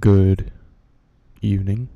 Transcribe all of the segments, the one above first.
good evening.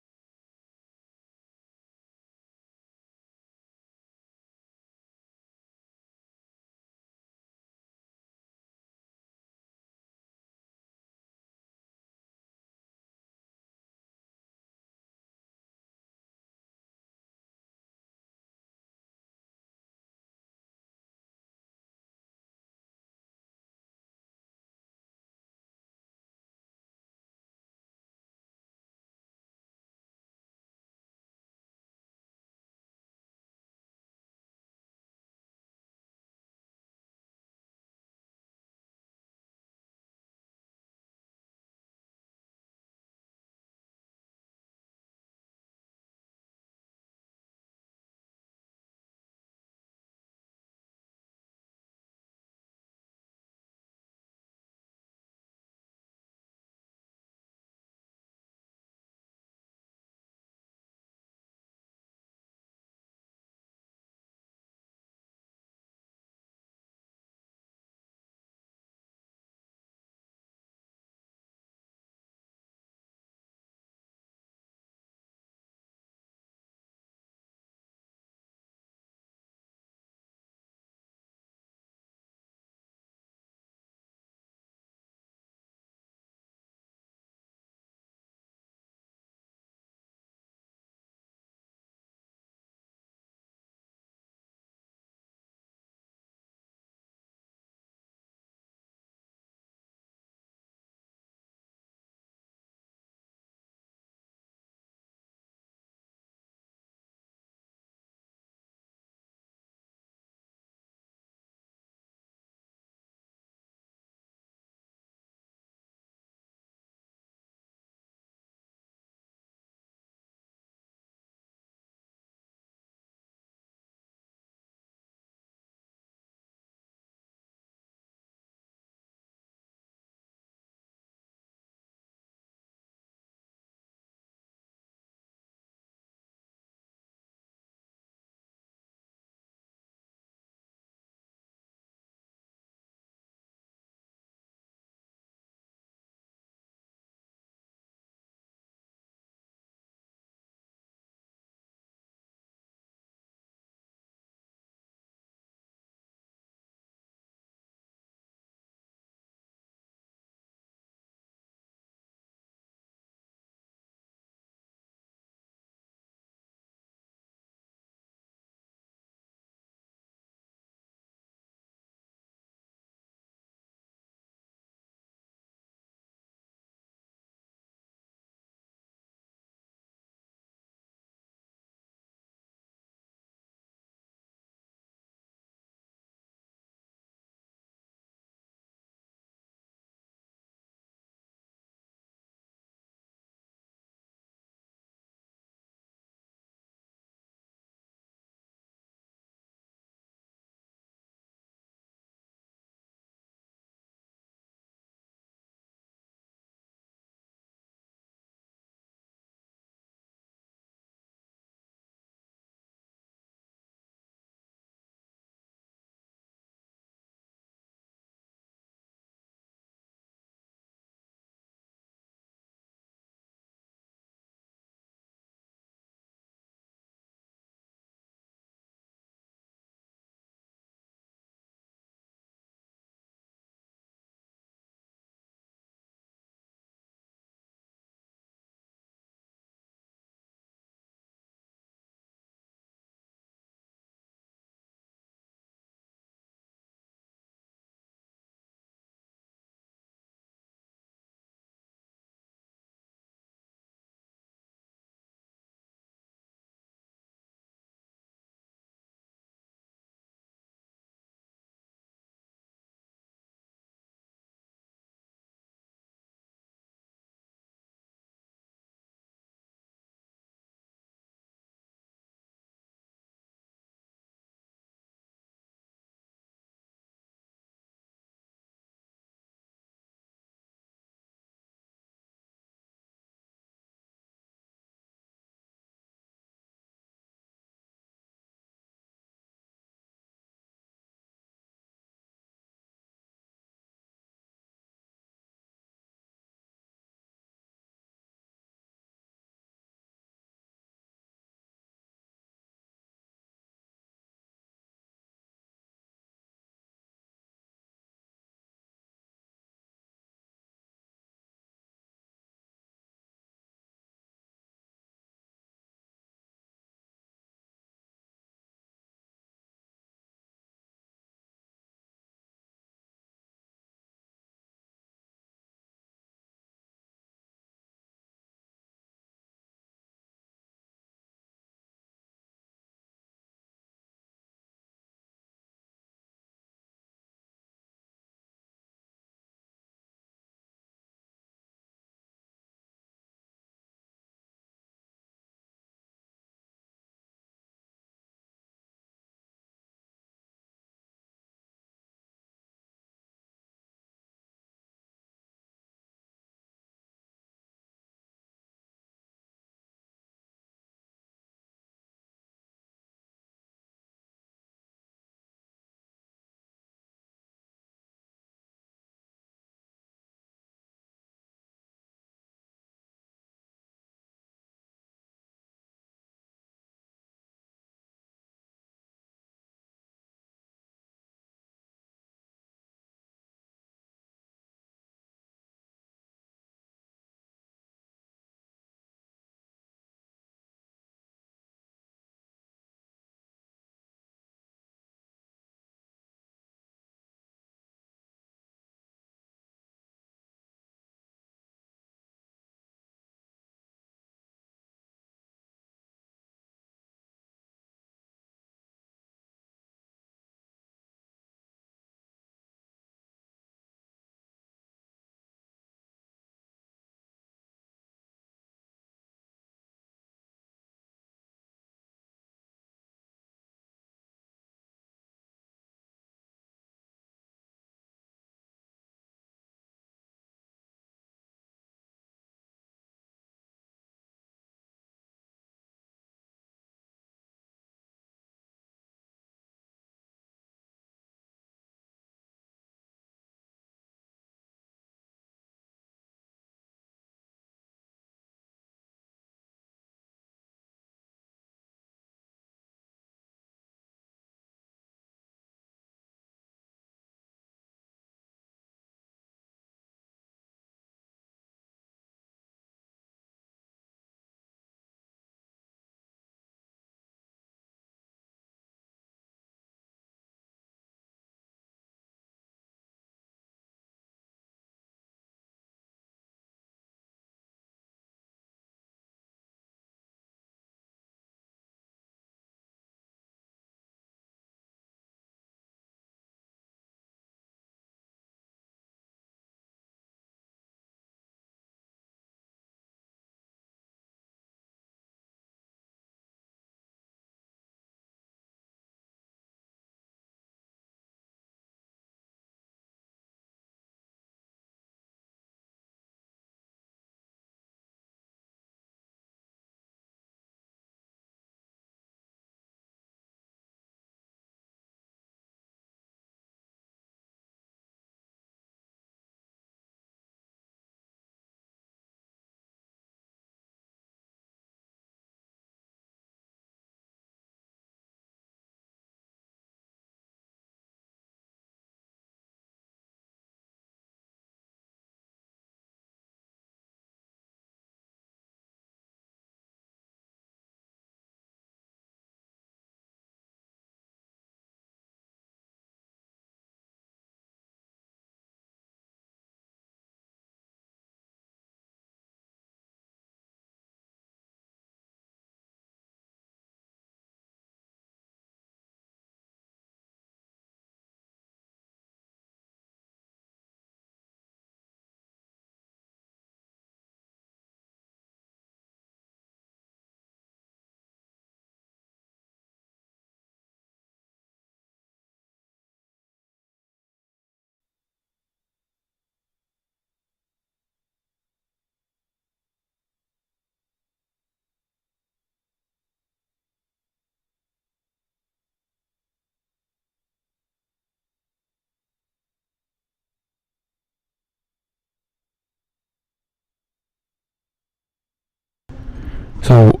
So,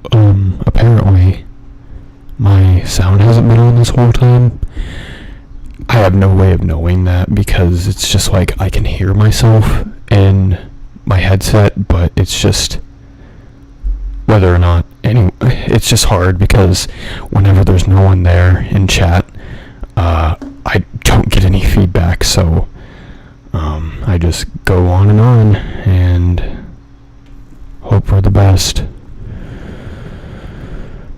apparently, my sound hasn't been on this whole time. I have no way of knowing that because it's just like I can hear myself in my headset, but it's just whether or not it's just hard because whenever there's no one there in chat, I don't get any feedback, so I just go on and hope for the best.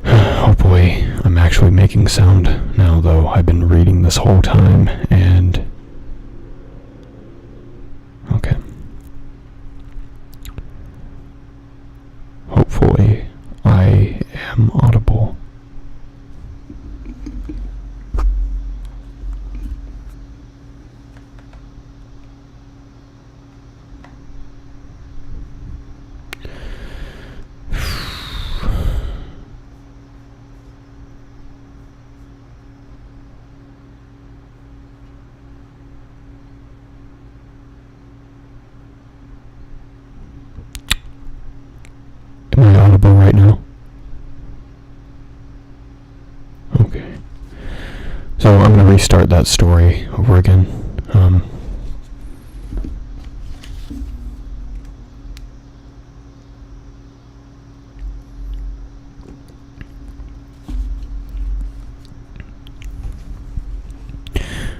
Hopefully I'm actually making sound now, though. I've been reading this whole time, and okay. Hopefully I am audible. Am I audible right now? Okay. So I'm going to restart that story over again.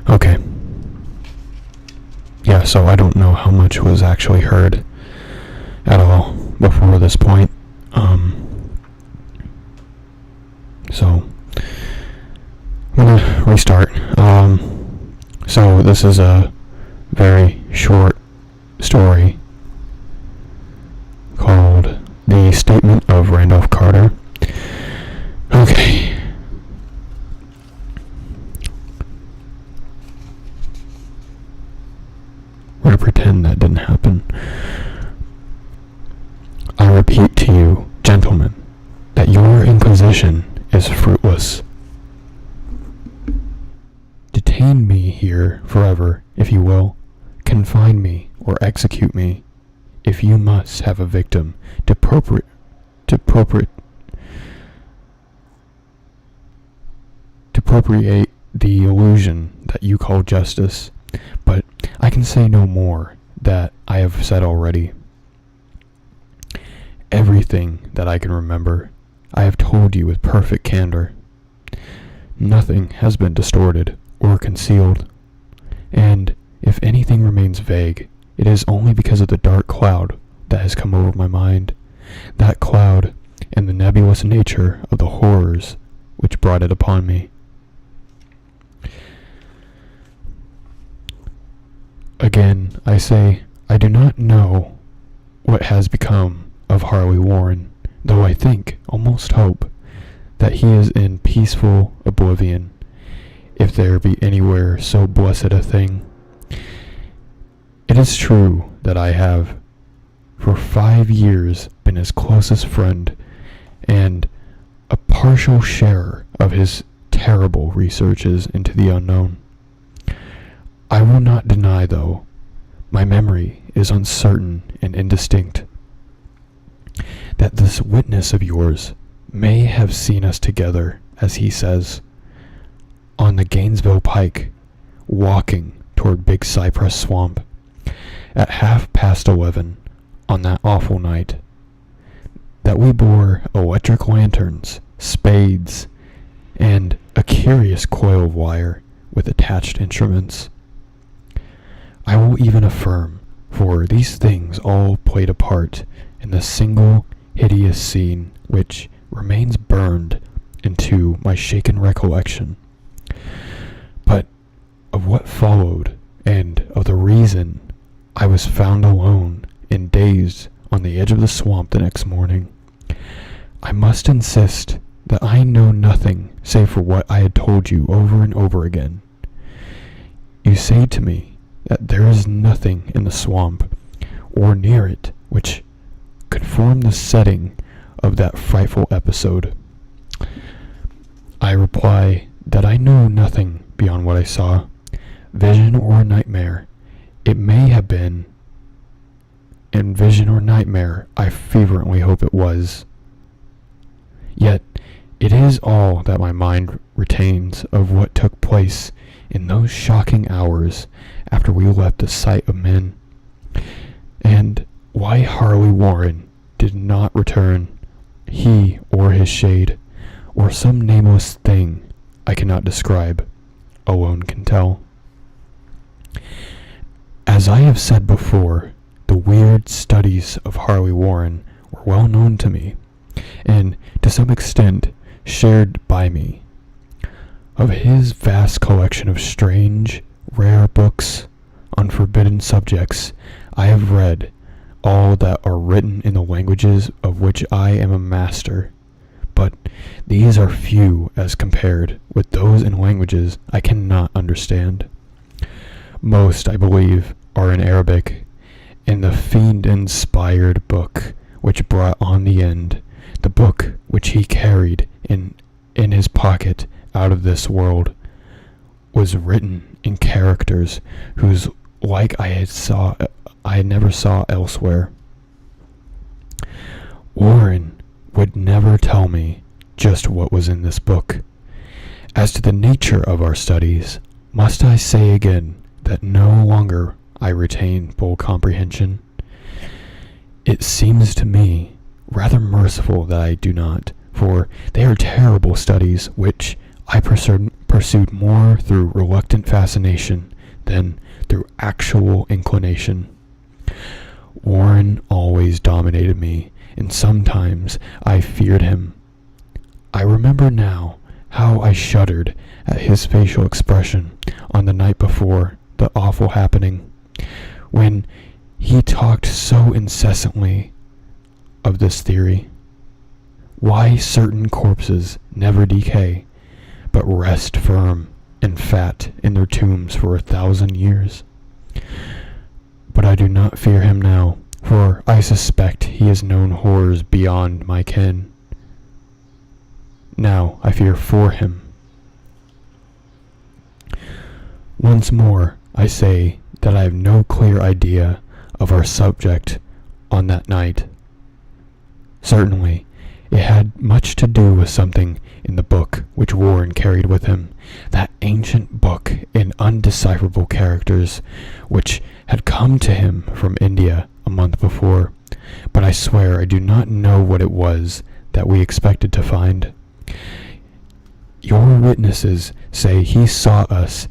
Okay. Yeah, so I don't know how much was actually heard at all before this point. So I'm gonna restart. So this is a very short story called The Statement of Randolph Carter. Okay. We're gonna pretend that didn't happen. I repeat to you, gentlemen, that your inquisition is fruitless. Detain me here forever, if you will. Confine me or execute me, if you must have a victim to appropriate the illusion that you call justice. But I can say no more that I have said already. Everything that I can remember, I have told you with perfect candor. Nothing has been distorted or concealed, and if anything remains vague, it is only because of the dark cloud that has come over my mind, that cloud and the nebulous nature of the horrors which brought it upon me. Again, I say, I do not know what has become of Harley Warren, though I think, almost hope, that he is in peaceful oblivion, if there be anywhere so blessed a thing. It is true that I have, for 5 years, been his closest friend, and a partial sharer of his terrible researches into the unknown. I will not deny, though, my memory is uncertain and indistinct, that this witness of yours may have seen us together, as he says, on the Gainesville Pike, walking toward Big Cypress Swamp, at 11:30 on that awful night, that we bore electric lanterns, spades, and a curious coil of wire with attached instruments. I will even affirm, for these things all played a part in the single hideous scene which remains burned into my shaken recollection. But of what followed, and of the reason I was found alone and dazed on the edge of the swamp the next morning, I must insist that I know nothing save for what I had told you over and over again. You say to me that there is nothing in the swamp, or near it, which could form the setting of that frightful episode. I reply that I know nothing beyond what I saw, vision or nightmare. It may have been, and vision or nightmare, I fervently hope it was, Yet it is all that my mind retains of what took place in those shocking hours after we left the sight of men, and why Harley Warren did not return, he or his shade, or some nameless thing I cannot describe, alone can tell. As I have said before, the weird studies of Harley Warren were well known to me, and to some extent shared by me. Of his vast collection of strange, rare books on forbidden subjects, I have read all that are written in the languages of which I am a master, but these are few as compared with those in languages I cannot understand. Most, I believe, are in Arabic, in the fiend-inspired book which brought on the end, the book which he carried in his pocket out of this world, was written in characters whose like I never saw elsewhere. Warren would never tell me just what was in this book. As to the nature of our studies, must I say again that no longer I retain full comprehension? It seems to me rather merciful that I do not, for they are terrible studies which I pursued more through reluctant fascination than through actual inclination. Warren always dominated me, and sometimes I feared him. I remember now how I shuddered at his facial expression on the night before the awful happening, when he talked so incessantly of this theory. Why certain corpses never decay, but rest firm and fat in their tombs for 1,000 years. But I do not fear him now, for I suspect he has known horrors beyond my ken. Now I fear for him. Once more, I say that I have no clear idea of our subject on that night. Certainly, it had much to do with something in the book which Warren carried with him, that ancient book in undecipherable characters which had come to him from India a month before, but I swear I do not know what it was that we expected to find. Your witnesses say he saw us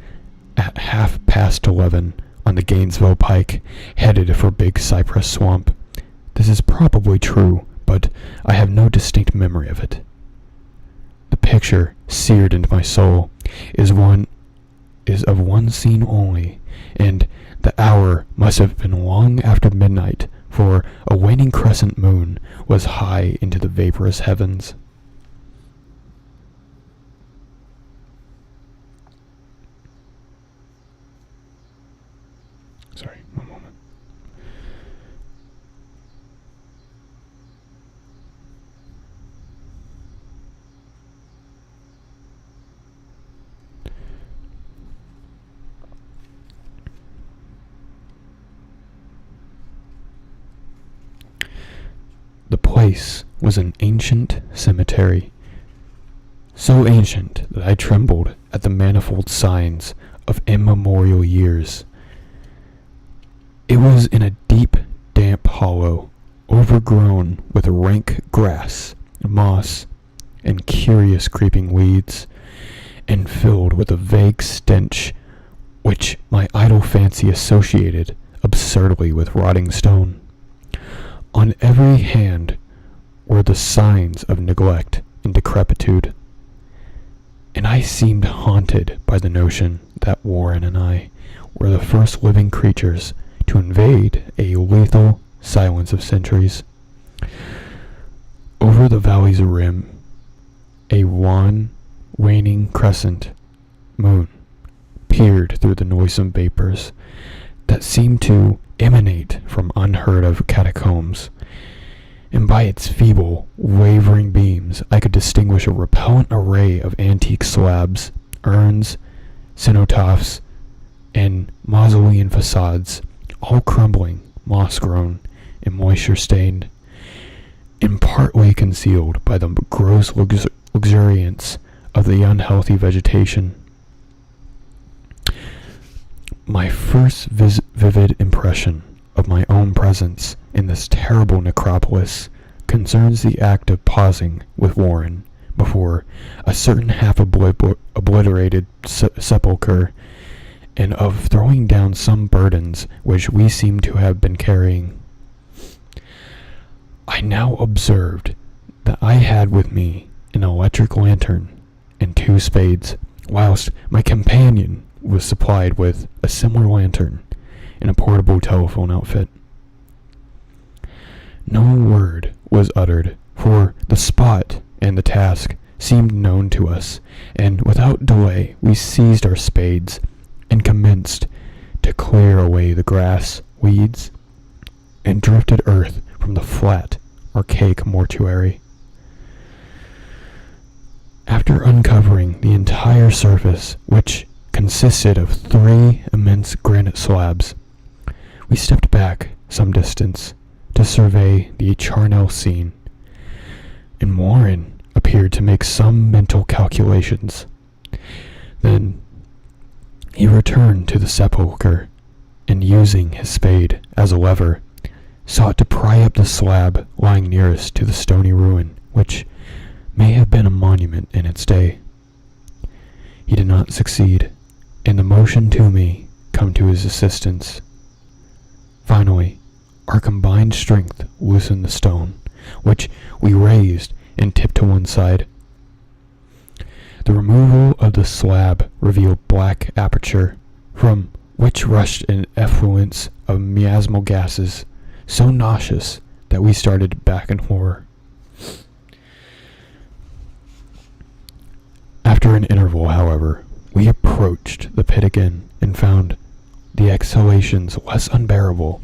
at 11:30 on the Gainesville Pike, headed for Big Cypress Swamp. This is probably true, but I have no distinct memory of it. The picture, seared into my soul, is of one scene only, and the hour must have been long after midnight, for a waning crescent moon was high into the vaporous heavens. Sorry, one moment. The place was an ancient cemetery, so ancient that I trembled at the manifold signs of immemorial years. It was in a deep, damp hollow, overgrown with rank grass, moss, and curious creeping weeds, and filled with a vague stench which my idle fancy associated absurdly with rotting stone. On every hand were the signs of neglect and decrepitude, and I seemed haunted by the notion that Warren and I were the first living creatures to invade a lethal silence of centuries. Over the valley's rim, a wan, waning crescent moon peered through the noisome vapors that seemed to emanate from unheard-of catacombs, and by its feeble, wavering beams I could distinguish a repellent array of antique slabs, urns, cenotaphs, and mausolean facades, all crumbling, moss-grown, and moisture-stained. and partly concealed by the gross luxuriance of the unhealthy vegetation. My first vivid impression of my own presence in this terrible necropolis concerns the act of pausing with Warren before a certain half-obliterated sepulchre, and of throwing down some burdens which we seem to have been carrying. I now observed that I had with me an electric lantern and 2 spades, whilst my companion was supplied with a similar lantern and a portable telephone outfit. No word was uttered, for the spot and the task seemed known to us, and without delay we seized our spades and commenced to clear away the grass, weeds, and drifted earth from the flat, archaic mortuary. After uncovering the entire surface, which consisted of 3 immense granite slabs, we stepped back some distance to survey the charnel scene, and Warren appeared to make some mental calculations. Then he returned to the sepulchre, and using his spade as a lever, sought to pry up the slab lying nearest to the stony ruin, which may have been a monument in its day. He did not succeed, and the motion to me come to his assistance. Finally, our combined strength loosened the stone, which we raised and tipped to one side. The removal of the slab revealed black aperture, from which rushed an effluence of miasmal gases, so nauseous that we started back in horror. After an interval, however, we approached the pit again and found the exhalations less unbearable.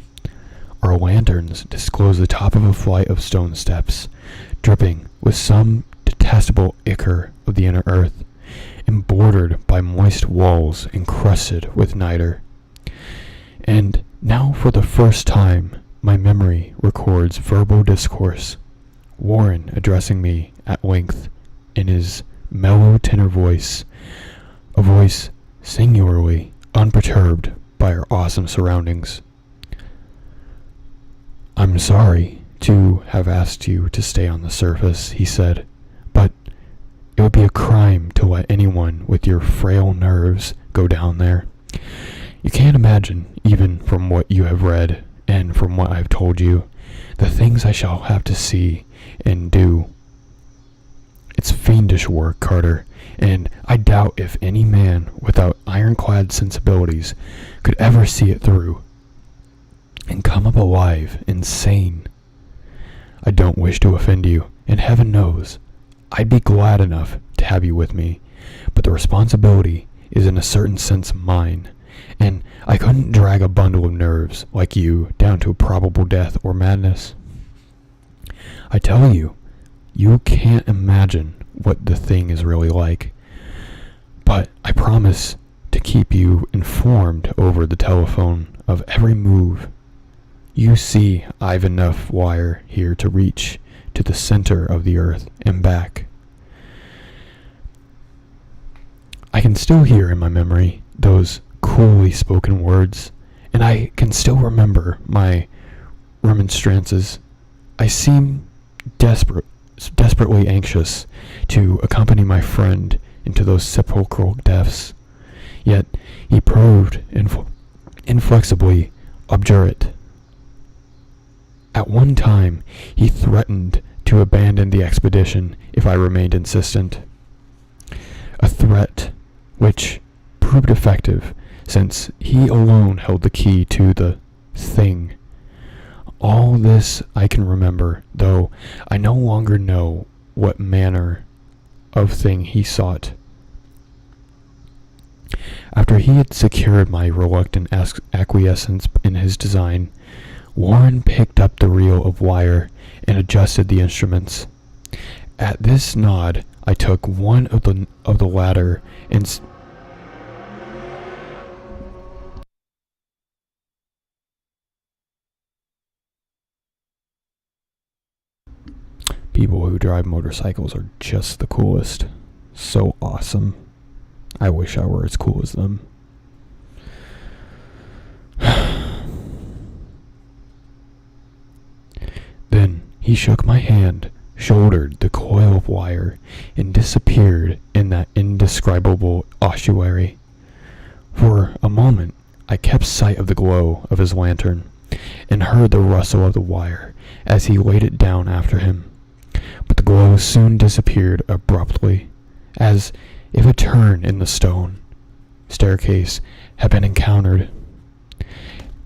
Our lanterns disclosed the top of a flight of stone steps, dripping with some detestable ichor of the inner earth, and bordered by moist walls encrusted with niter. And now for the first time my memory records verbal discourse, Warren addressing me at length in his mellow tenor voice, a voice singularly unperturbed by our awesome surroundings. "I'm sorry to have asked you to stay on the surface," he said, "but it would be a crime to let anyone with your frail nerves go down there. You can't imagine, even from what you have read, and from what I have told you, the things I shall have to see and do. It's fiendish work, Carter, and I doubt if any man without ironclad sensibilities could ever see it through and come up alive and sane. I don't wish to offend you, and heaven knows I'd be glad enough to have you with me, but the responsibility is in a certain sense mine, and I couldn't drag a bundle of nerves like you down to a probable death or madness. I tell you, you can't imagine what the thing is really like, but I promise to keep you informed over the telephone of every move. You see, I've enough wire here to reach to the center of the earth and back." I can still hear in my memory those coolly spoken words, and I can still remember my remonstrances. I seem desperately anxious to accompany my friend into those sepulchral depths, yet he proved inflexibly obdurate. At one time, he threatened to abandon the expedition if I remained insistent, a threat which proved effective, since he alone held the key to the thing. All this I can remember, though I no longer know what manner of thing he sought. After he had secured my reluctant acquiescence in his design, Warren picked up the reel of wire and adjusted the instruments. At this nod, I took one of the latter and People who drive motorcycles are just the coolest. So awesome. I wish I were as cool as them. Then he shook my hand, shouldered the coil of wire, and disappeared in that indescribable ossuary. For a moment, I kept sight of the glow of his lantern, and heard the rustle of the wire as he laid it down after him. But the glow soon disappeared abruptly, as if a turn in the stone staircase had been encountered,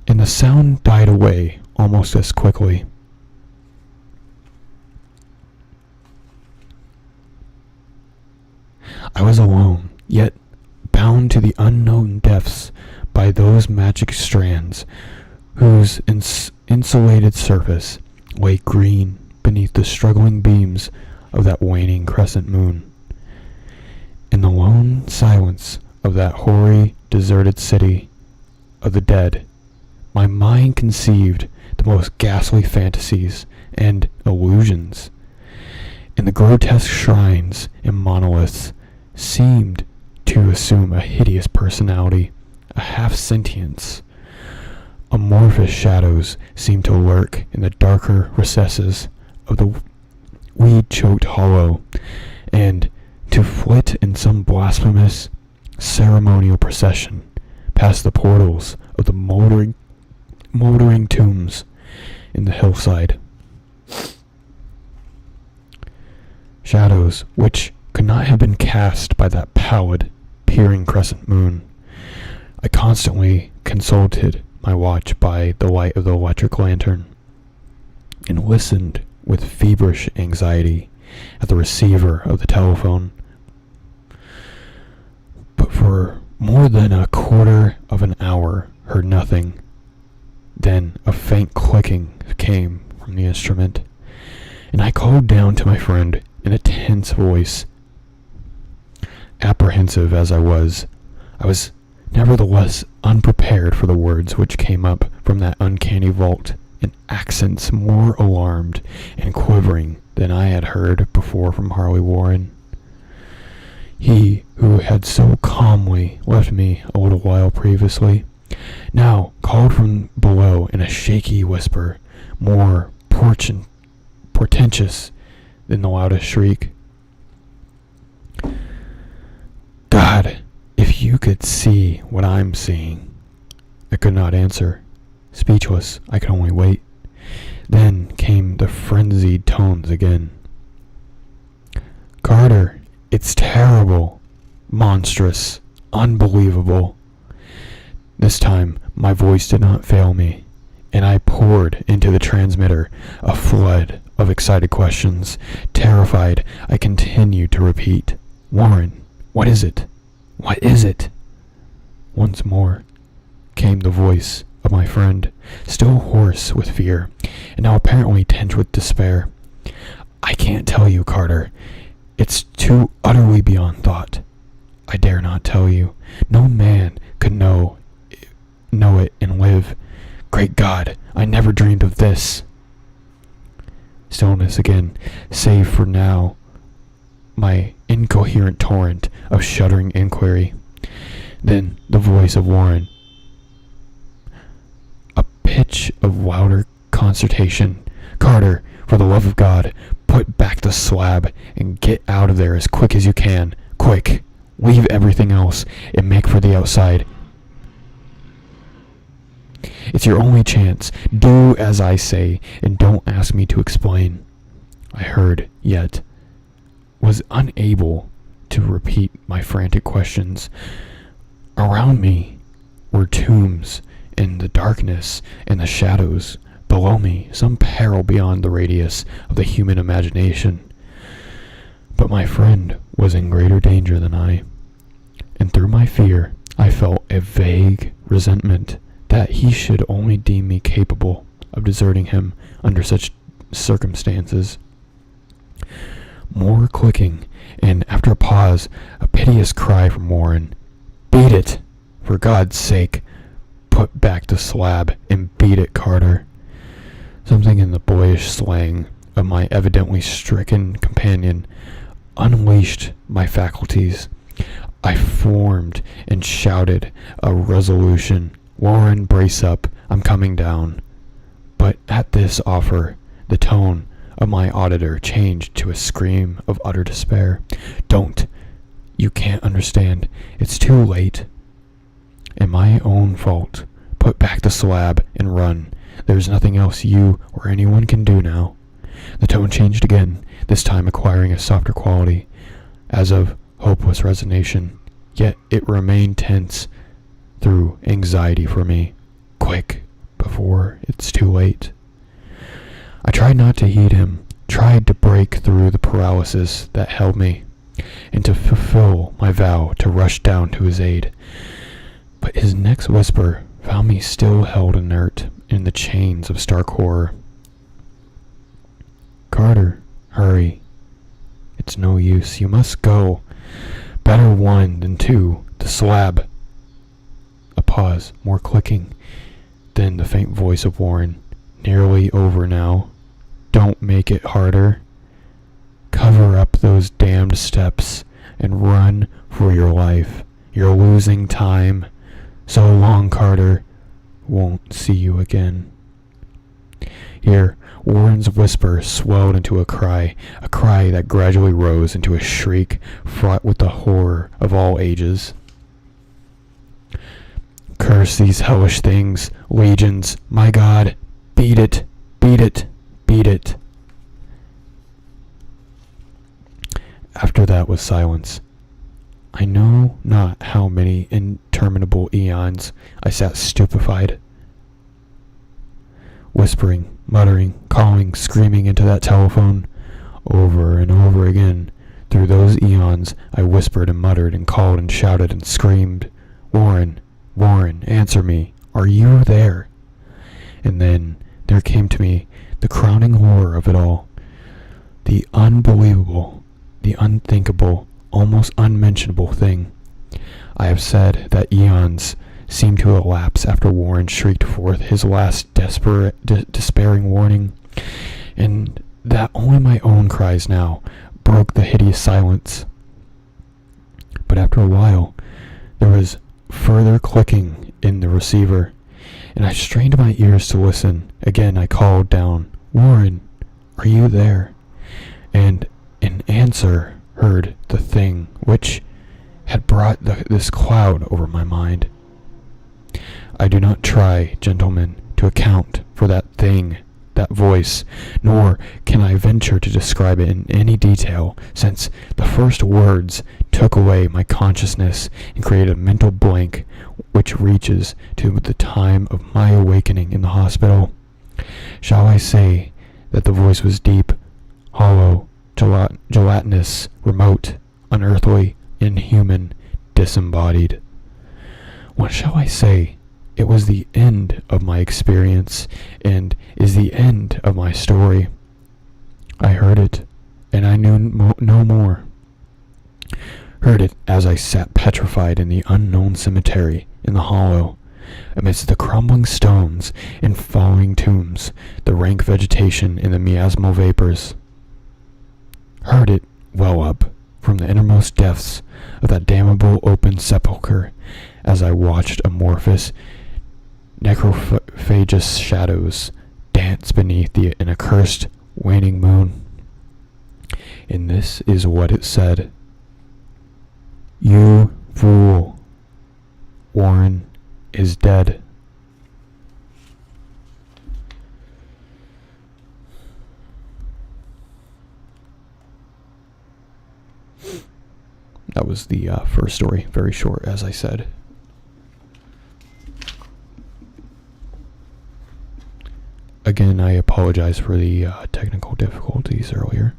and the sound died away almost as quickly. I was alone, yet bound to the unknown depths by those magic strands whose insulated surface lay green beneath the struggling beams of that waning crescent moon. In the lone silence of that hoary, deserted city of the dead, my mind conceived the most ghastly fantasies and illusions, and the grotesque shrines and monoliths seemed to assume a hideous personality, a half-sentience. Amorphous shadows seemed to lurk in the darker recesses of the weed-choked hollow, and to flit in some blasphemous ceremonial procession past the portals of the moldering tombs in the hillside. Shadows which could not have been cast by that pallid, peering crescent moon. I constantly consulted my watch by the light of the electric lantern, and listened with feverish anxiety at the receiver of the telephone. But for more than a quarter of an hour heard nothing. Then a faint clicking came from the instrument, and I called down to my friend in a tense voice. Apprehensive as I was nevertheless unprepared for the words which came up from that uncanny vault in accents more alarmed and quivering than I had heard before from Harley Warren. He who had so calmly left me a little while previously, now called from below in a shaky whisper, more portentous than the loudest shriek. God, if you could see what I'm seeing. I could not answer. Speechless, I could only wait. Then came the frenzied tones again. Carter, it's terrible, monstrous, unbelievable. This time my voice did not fail me, and I poured into the transmitter a flood of excited questions. Terrified, I continued to repeat, Warren, what is it? What is it? Once more came the voice of my friend, still hoarse with fear, and now apparently tinged with despair. I can't tell you, Carter. It's too utterly beyond thought. I dare not tell you. No man could know it and live. Great God, I never dreamed of this. Stillness again, save for now my incoherent torrent of shuddering inquiry. Then the voice of Warren, a pitch of louder consternation. Carter, for the love of God, put back the slab and get out of there as quick as you can. Quick! Leave everything else and make for the outside. It's your only chance. Do as I say and don't ask me to explain. I heard, yet was unable to repeat my frantic questions. Around me were tombs in the darkness and the shadows. Below me, some peril beyond the radius of the human imagination. But my friend was in greater danger than I, and through my fear I felt a vague resentment that he should only deem me capable of deserting him under such circumstances. More clicking, and after a pause, a piteous cry from Warren. Beat it! For God's sake, put back the slab and beat it, Carter. Something in the boyish slang of my evidently stricken companion unleashed my faculties. I formed and shouted a resolution. "Warren, brace up, I'm coming down." But at this offer, the tone of my auditor changed to a scream of utter despair. "Don't. You can't understand. It's too late." "And my own fault. Put back the slab and run. There's nothing else you or anyone can do now." The tone changed again, this time acquiring a softer quality, as of hopeless resignation, yet it remained tense through anxiety for me. "Quick, before it's too late." I tried not to heed him, tried to break through the paralysis that held me, and to fulfill my vow to rush down to his aid. But his next whisper found me still held inert in the chains of stark horror. "Carter, hurry. It's no use. You must go. Better one than two. The slab." A pause, more clicking, then the faint voice of Warren. "Nearly over now. Don't make it harder. Cover up those damned steps and run for your life. You're losing time. So long, Carter. Won't see you again." Here, Warren's whisper swelled into a cry that gradually rose into a shriek fraught with the horror of all ages. "Curse these hellish things, legions, my God! Beat it! Beat it! Beat it!" After that was silence. I know not how many interminable eons I sat stupefied, whispering, muttering, calling, screaming into that telephone. Over and over again, through those eons, I whispered and muttered and called and shouted and screamed, "Warren, Warren, answer me. Are you there?" And then there came to me the crowning horror of it all. The unbelievable, the unthinkable, almost unmentionable thing. I have said that eons seemed to elapse after Warren shrieked forth his last despairing warning, and that only my own cries now broke the hideous silence. But after a while, there was further clicking in the receiver, and I strained my ears to listen. Again I called down, "Warren, are you there?" And in answer heard the thing which had brought this cloud over my mind. I do not try, gentlemen, to account for that thing, that voice, nor can I venture to describe it in any detail, since the first words took away my consciousness and created a mental blank which reaches to the time of my awakening in the hospital. Shall I say that the voice was deep, hollow, gelatinous, remote, unearthly, inhuman, disembodied? What shall I say? It was the end of my experience, and is the end of my story. I heard it, and I knew no more. Heard it as I sat petrified in the unknown cemetery in the hollow, amidst the crumbling stones and falling tombs, the rank vegetation and the miasmal vapors. Heard it well up from the innermost depths of that damnable open sepulchre as I watched amorphous, necrophagous shadows dance beneath an accursed waning moon. And this is what it said. "You fool, Warren is dead." That was the first story, very short, as I said. Again, I apologize for the technical difficulties earlier.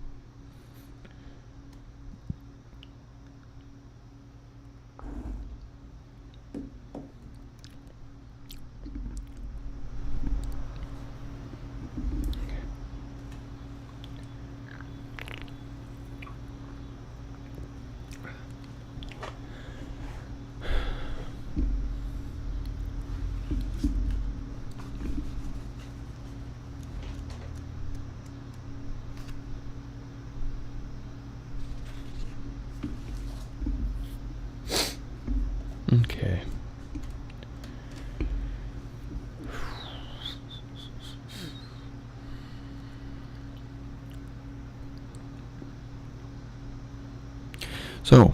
So,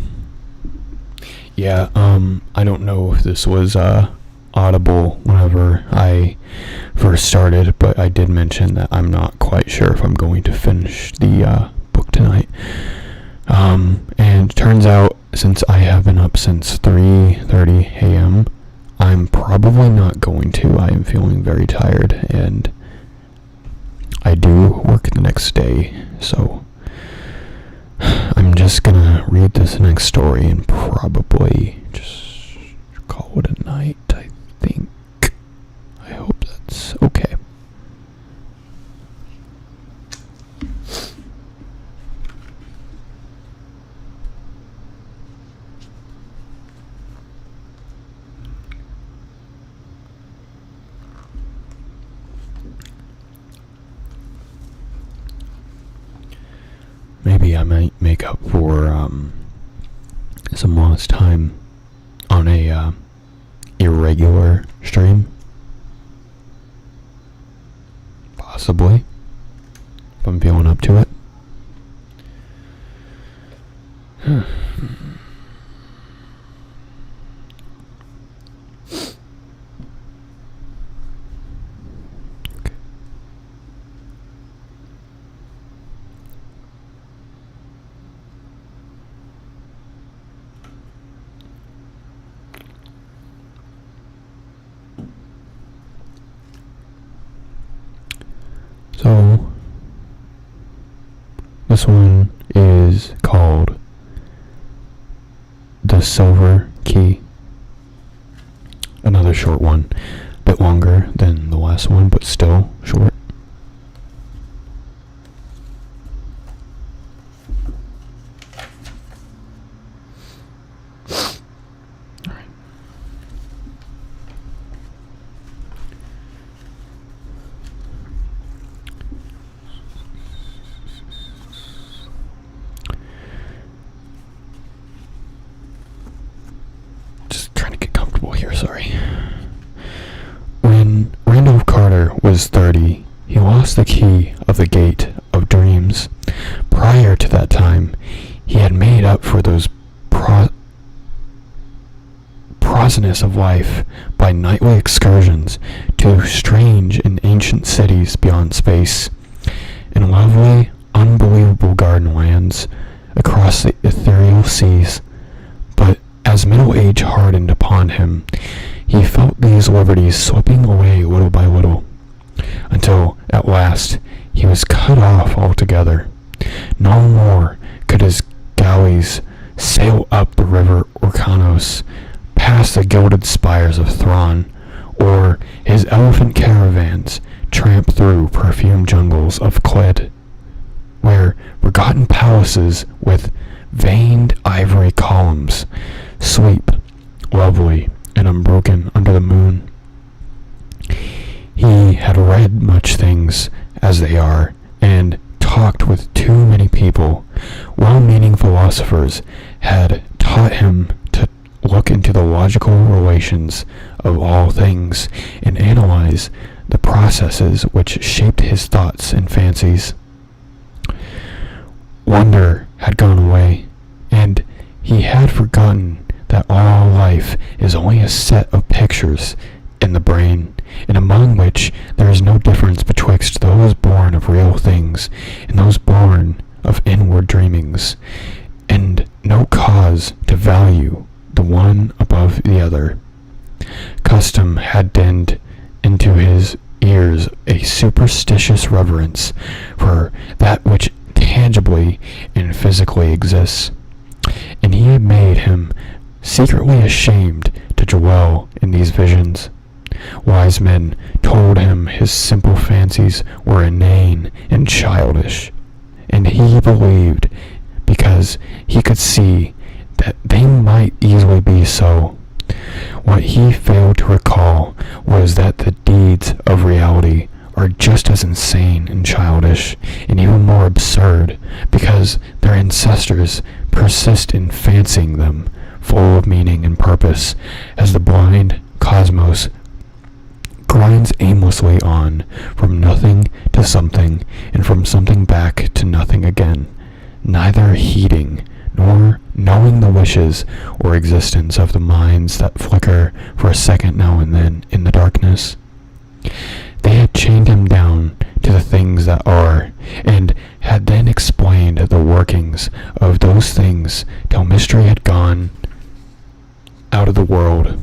yeah, I don't know if this was, audible whenever I first started, but I did mention that I'm not quite sure if I'm going to finish the, book tonight. And turns out, since I have been up since 3:30 a.m., I'm probably not going to. I am feeling very tired, and I do work the next day, so I'm just gonna read this next story and probably just call it a night, I think. I hope that's okay. Maybe I might make up for some lost time on a irregular stream. Possibly. If I'm feeling up to it. So, this one is called The Silver Key. Another short one. A bit longer than the last one, but still short. Sorry. When Randolph Carter was 30, he lost the key of the gate of dreams. Prior to that time, he had made up for those prosiness of life by nightly excursions to strange and ancient cities beyond space, and lovely, unbelievable garden lands across the ethereal seas. But as middle age hardened upon him, he felt these liberties slipping away little by little, until at last he was cut off altogether. No more could his galleys sail up the river Orcanos, past the gilded spires of Thrawn, or his elephant caravans tramp through perfumed jungles of Cled, where forgotten palaces with veined ivory columns sleep, lovely and unbroken under the moon. He had read much things as they are, and talked with too many people. Well-meaning philosophers had taught him to look into the logical relations of all things and analyze the processes which shaped his thoughts and fancies. Wonder had gone away, and he had forgotten that all life is only a set of pictures in the brain, and among which there is no difference betwixt those born of real things and those born of inward dreamings, and no cause to value the one above the other. Custom had dinned into his ears a superstitious reverence for that which tangibly and physically exists, and he had made him secretly ashamed to dwell in these visions. Wise men told him his simple fancies were inane and childish, and he believed because he could see that they might easily be so. What he failed to recall was that the deeds of reality are just as insane and childish, and even more absurd, because their ancestors persist in fancying them full of meaning and purpose, as the blind cosmos grinds aimlessly on from nothing to something, and from something back to nothing again, neither heeding nor knowing the wishes or existence of the minds that flicker for a second now and then in the darkness. They had chained him down to the things that are, and had then explained the workings of those things till mystery had gone out of the world.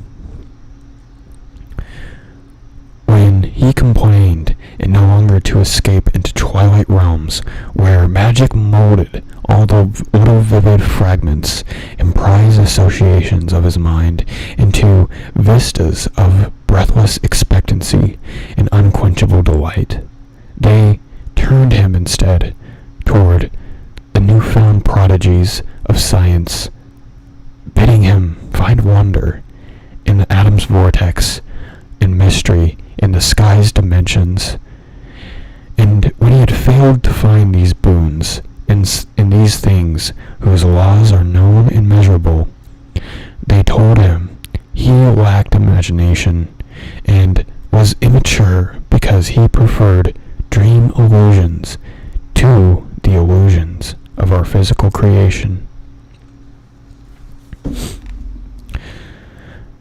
When he complained, and no longer to escape into twilight realms where magic molded all the little vivid fragments and prized associations of his mind into vistas of breathless expectancy and unquenchable delight, they turned him instead toward the newfound prodigies of science, bidding him find wonder in the atom's vortex and mystery in the sky's dimensions. And when he had failed to find these boons in these things whose laws are known and measurable, they told him he lacked imagination and was immature because he preferred dream illusions to the illusions of our physical creation.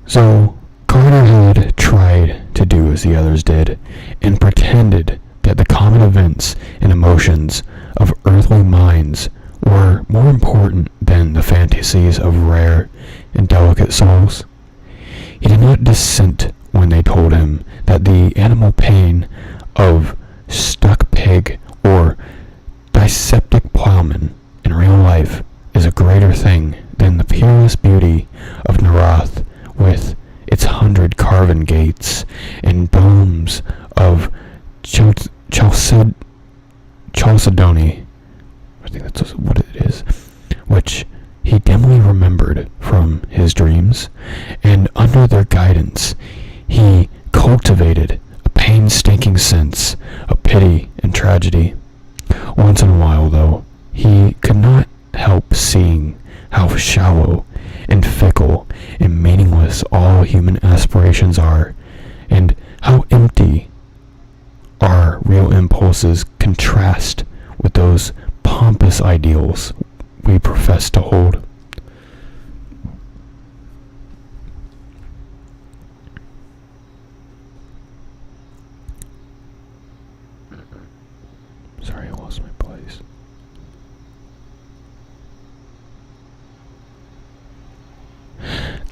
So Carter had tried to do as the others did, and pretended that the common events and emotions of earthly minds were more important than the fantasies of rare and delicate souls. He did not dissent when they told him that the animal pain of stuck pig or dyspeptic plowman in real life is a greater thing than the peerless beauty of Narath with its 100 carven gates and domes of Chalcedony, I think that's what it is, which he dimly remembered from his dreams, and under their guidance he cultivated a painstaking sense of pity and tragedy. Once in a while, though, he could not help seeing how shallow and fickle and meaningless all human aspirations are, and how empty our real impulses contrast with those pompous ideals we profess to hold. Sorry, I lost my place.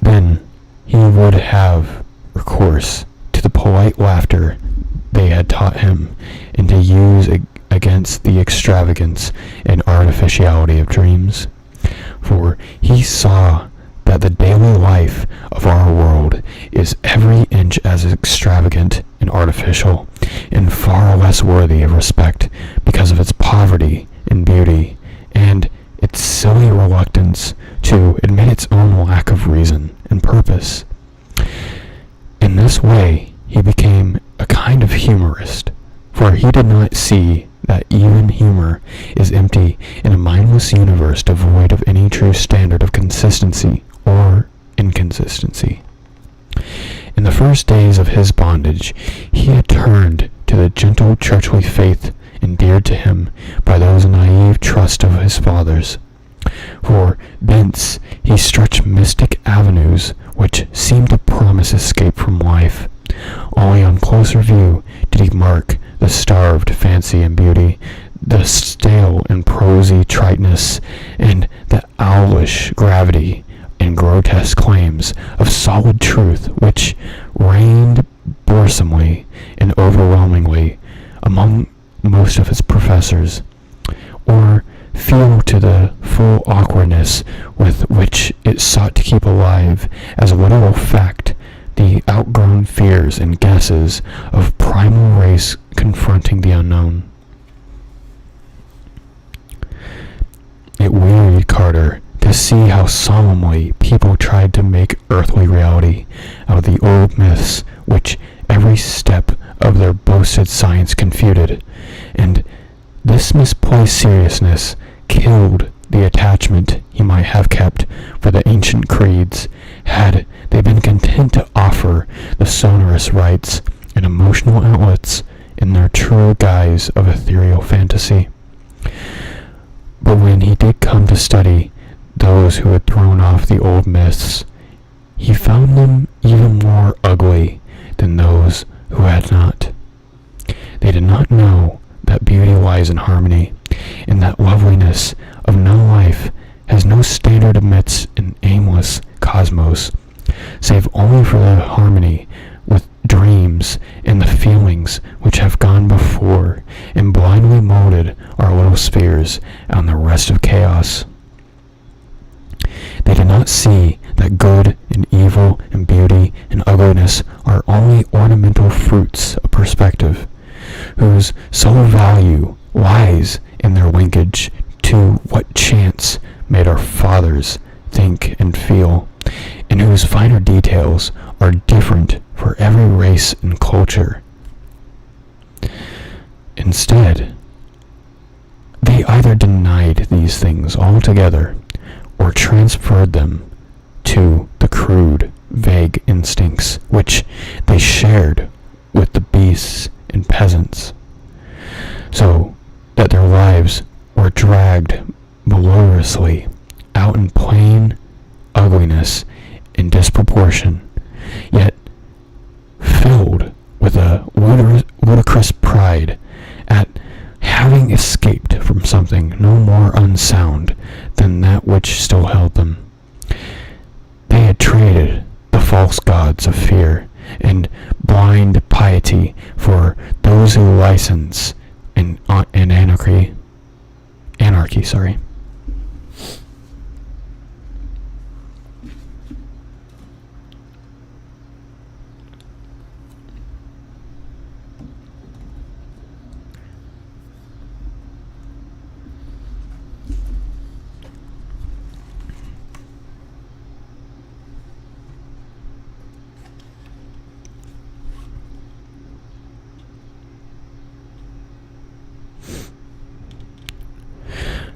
Then he would have recourse to the polite laughter they had taught him, and to use against the extravagance and artificiality of dreams. For he saw that the daily life of our world is every inch as extravagant and artificial, and far less worthy of respect because of its poverty and beauty, and its silly reluctance to admit its own lack of reason and purpose. In this way, he became a kind of humorist, for he did not see that even humor is empty in a mindless universe devoid of any true standard of consistency or inconsistency. In the first days of his bondage, he had turned to the gentle churchly faith endeared to him by those naive trust of his fathers. For thence he stretched mystic avenues which seemed to promise escape from life. Only on closer view did he mark the starved fancy and beauty, the stale and prosy triteness, and the owlish gravity and grotesque claims of solid truth which reigned boresomely and overwhelmingly among most of its professors, or feel to the full awkwardness with which it sought to keep alive as a literal fact the outgrown fears and guesses of primal race confronting the unknown. It wearied Carter to see how solemnly people tried to make earthly reality out of the old myths which every step of their boasted science confuted, and this misplaced seriousness killed the attachment he might have kept for the ancient creeds, had they been content to offer the sonorous rites and emotional outlets in their true guise of ethereal fantasy. But when he did come to study those who had thrown off the old myths, he found them even more ugly than those who had not. They did not know that beauty lies in harmony, and that loveliness of no life has no standard amidst an aimless cosmos, save only for the harmony with dreams and the feelings which have gone before and blindly molded our little spheres on the rest of chaos. They did not see that good and evil and beauty and ugliness are only ornamental fruits of perspective, whose sole value lies in their linkage to what chance made our fathers think and feel, and whose finer details are different for every race and culture. Instead, they either denied these things altogether or transferred them to the crude, vague instincts which they shared with the beasts and peasants, so that their lives were dragged valorously out in plain ugliness and disproportion, yet filled with a ludicrous pride at having escaped from something no more unsound than that which still held them. They had traded the false gods of fear and blind piety for those who license and anarchy.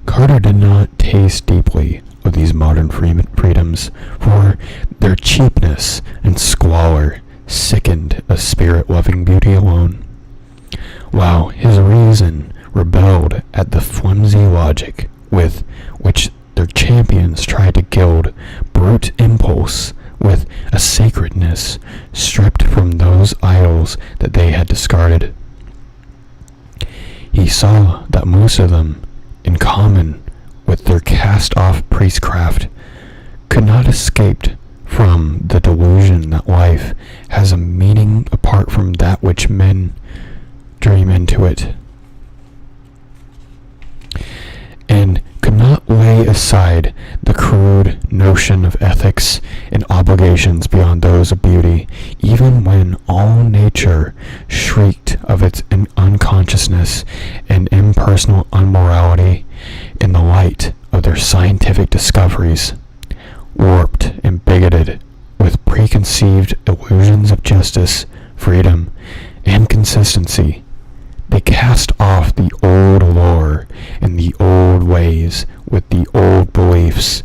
Carter did not taste deeply of these modern freedoms, for their cheapness and squalor sickened a spirit-loving beauty alone, while his reason rebelled at the flimsy logic with which their champions tried to gild brute impulse with a sacredness stripped from those idols that they had discarded. He saw that most of them, in common with their cast-off priestcraft, could not escape from the delusion that life has a meaning apart from that which men dream into it, and could not lay aside the crude notion of ethics and obligations beyond those of beauty, even when all nature shrieked of its unconsciousness and impersonal unmorality in the light of their scientific discoveries. Warped and bigoted with preconceived illusions of justice, freedom, and consistency, they cast off the old lore and the old ways with the old beliefs,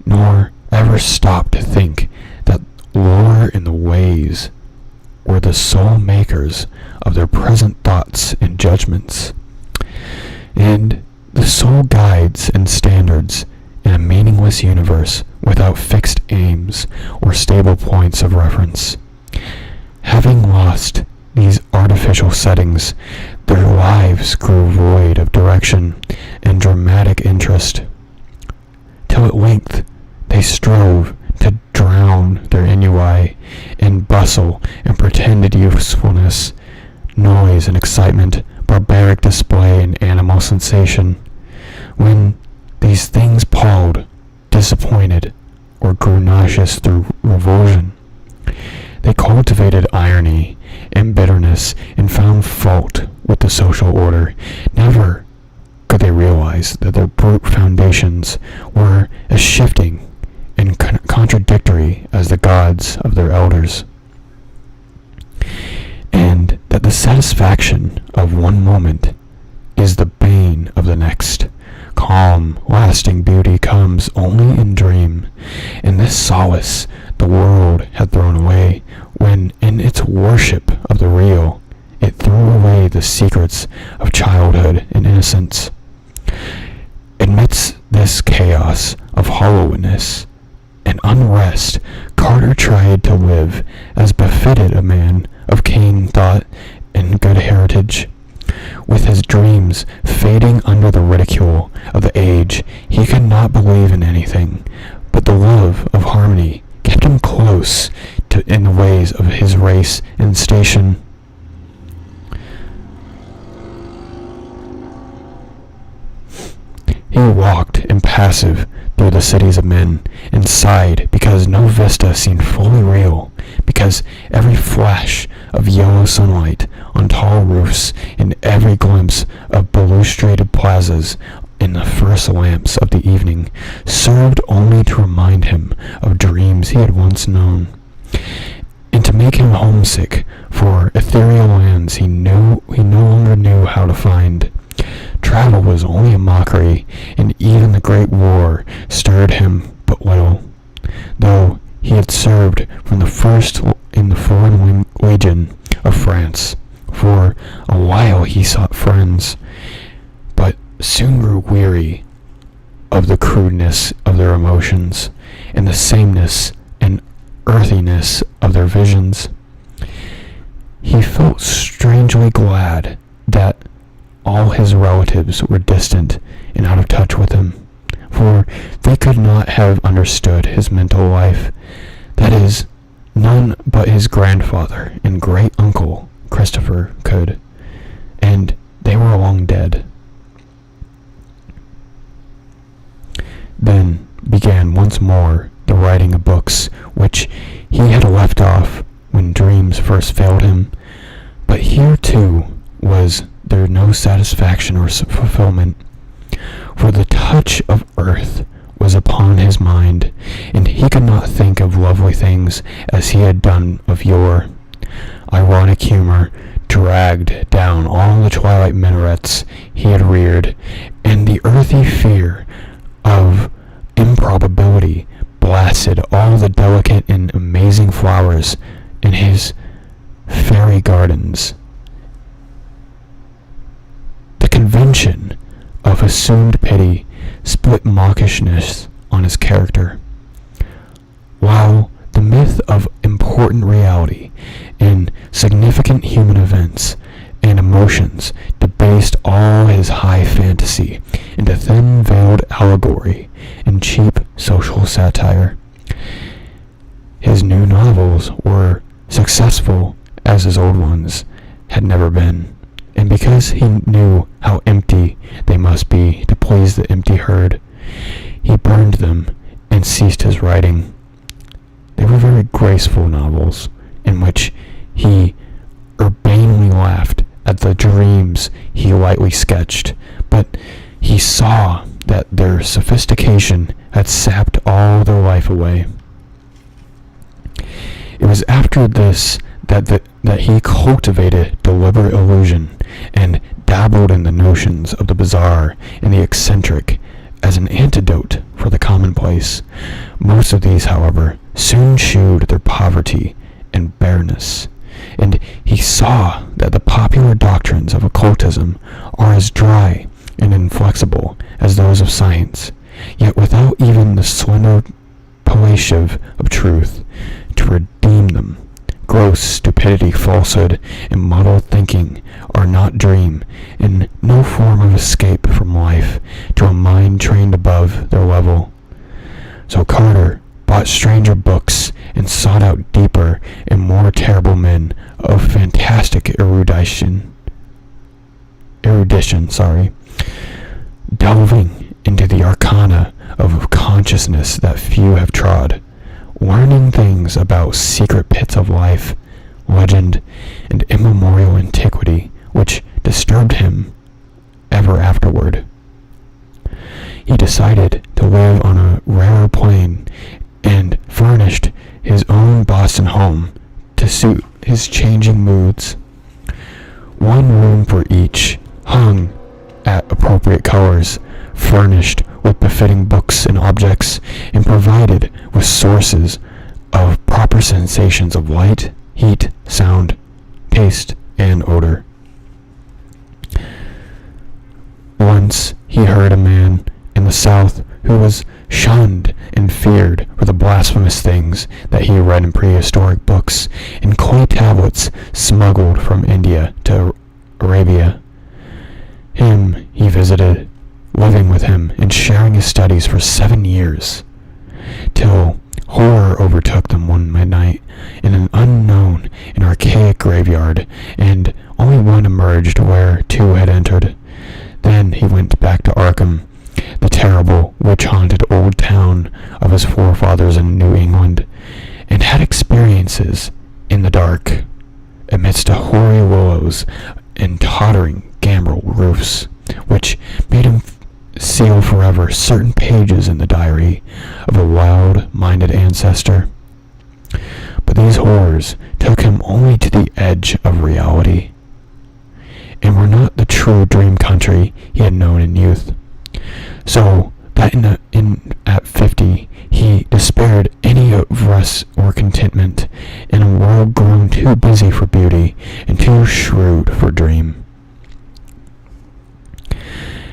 nor ever stopped to think that lore and the ways were the sole makers of their present thoughts and judgments, and the sole guides and standards in a meaningless universe without fixed aims or stable points of reference. Having lost these artificial settings, their lives grew void of direction and dramatic interest, till at length they strove to drown their ennui in bustle and pretended usefulness, noise and excitement, barbaric display and animal sensation. When these things palled, disappointed, or grew nauseous through revulsion, they cultivated irony and bitterness and found fault with the social order. Never could they realize that their brute foundations were as shifting and contradictory as the gods of their elders, and that the satisfaction of one moment is the bane of the next. Calm, lasting beauty comes only in dream, and this solace the world had thrown away when, in its worship of the real, it threw away the secrets of childhood and innocence. Amidst this chaos of hollowness and unrest, Carter tried to live as befitted a man of keen thought and good heritage. With his dreams fading under the ridicule of the age, he could not believe in anything, but the love of harmony kept him close in the ways of his race and station. He walked impassive through the cities of men, and sighed because no vista seemed fully real, because every flash of yellow sunlight on tall roofs and every glimpse of balustrated plazas in the first lamps of the evening served only to remind him of dreams he had once known, and to make him homesick for ethereal lands he no longer knew how to find. Travel was only a mockery, and even the Great War stirred him but little, though he had served from the first in the Foreign Legion of France. For a while he sought friends, but soon grew weary of the crudeness of their emotions and the sameness and earthiness of their visions. He felt strangely glad that all his relatives were distant and out of touch with him, for they could not have understood his mental life. That is, none but his grandfather and great-uncle Christopher could, and they were long dead. Then began once more the writing of books, which he had left off when dreams first failed him, but here too was there no satisfaction or fulfillment, for the touch of earth was upon his mind, and he could not think of lovely things as he had done of yore. Ironic humor dragged down all the twilight minarets he had reared, and the earthy fear of improbability blasted all the delicate and amazing flowers in his fairy gardens. The convention of assumed pity split mawkishness on his character, while the myth of important reality and significant human events and emotions debased all his high fantasy into thin-veiled allegory and cheap social satire. His new novels were successful as his old ones had never been, and because he knew how empty they must be to please the empty herd, he burned them and ceased his writing. They were very graceful novels, in which he urbanely laughed at the dreams he lightly sketched, but he saw that their sophistication had sapped all their life away. It was after this that he cultivated deliberate illusion and dabbled in the notions of the bizarre and the eccentric as an antidote for the commonplace. Most of these, however, soon shewed their poverty and bareness, and he saw that the popular doctrines of occultism are as dry and inflexible as those of science, yet without even the slender palliative of truth to redeem them. Gross stupidity, falsehood, and muddled thinking are not dream, and no form of escape from life to a mind trained above their level. So Carter bought stranger books and sought out deeper and more terrible men of fantastic erudition, delving into the arcana of consciousness that few have trod, learning things about secret pits of life, legend, and immemorial antiquity which disturbed him ever afterward. He decided to live on a rarer plane and furnished his own Boston home to suit his changing moods. One room for each, hung at appropriate colors, furnished with befitting books and objects, and provided with sources of proper sensations of light, heat, sound, taste, and odor. Once he heard a man in the the South who was shunned and feared for the blasphemous things that he read in prehistoric books and clay tablets smuggled from India to Arabia. Him he visited, living with him and sharing his studies for 7 years, till horror overtook them one midnight in an unknown and archaic graveyard, and only one emerged where two had entered. Then he went back to Arkham, the terrible, witch-haunted old town of his forefathers in New England, and had experiences in the dark, amidst a hoary willows and tottering gambrel roofs, which made him seal forever certain pages in the diary of a wild-minded ancestor. But these horrors took him only to the edge of reality, and were not the true dream country he had known in youth. So that at 50 he despaired any of rest or contentment in a world grown too busy for beauty and too shrewd for dream.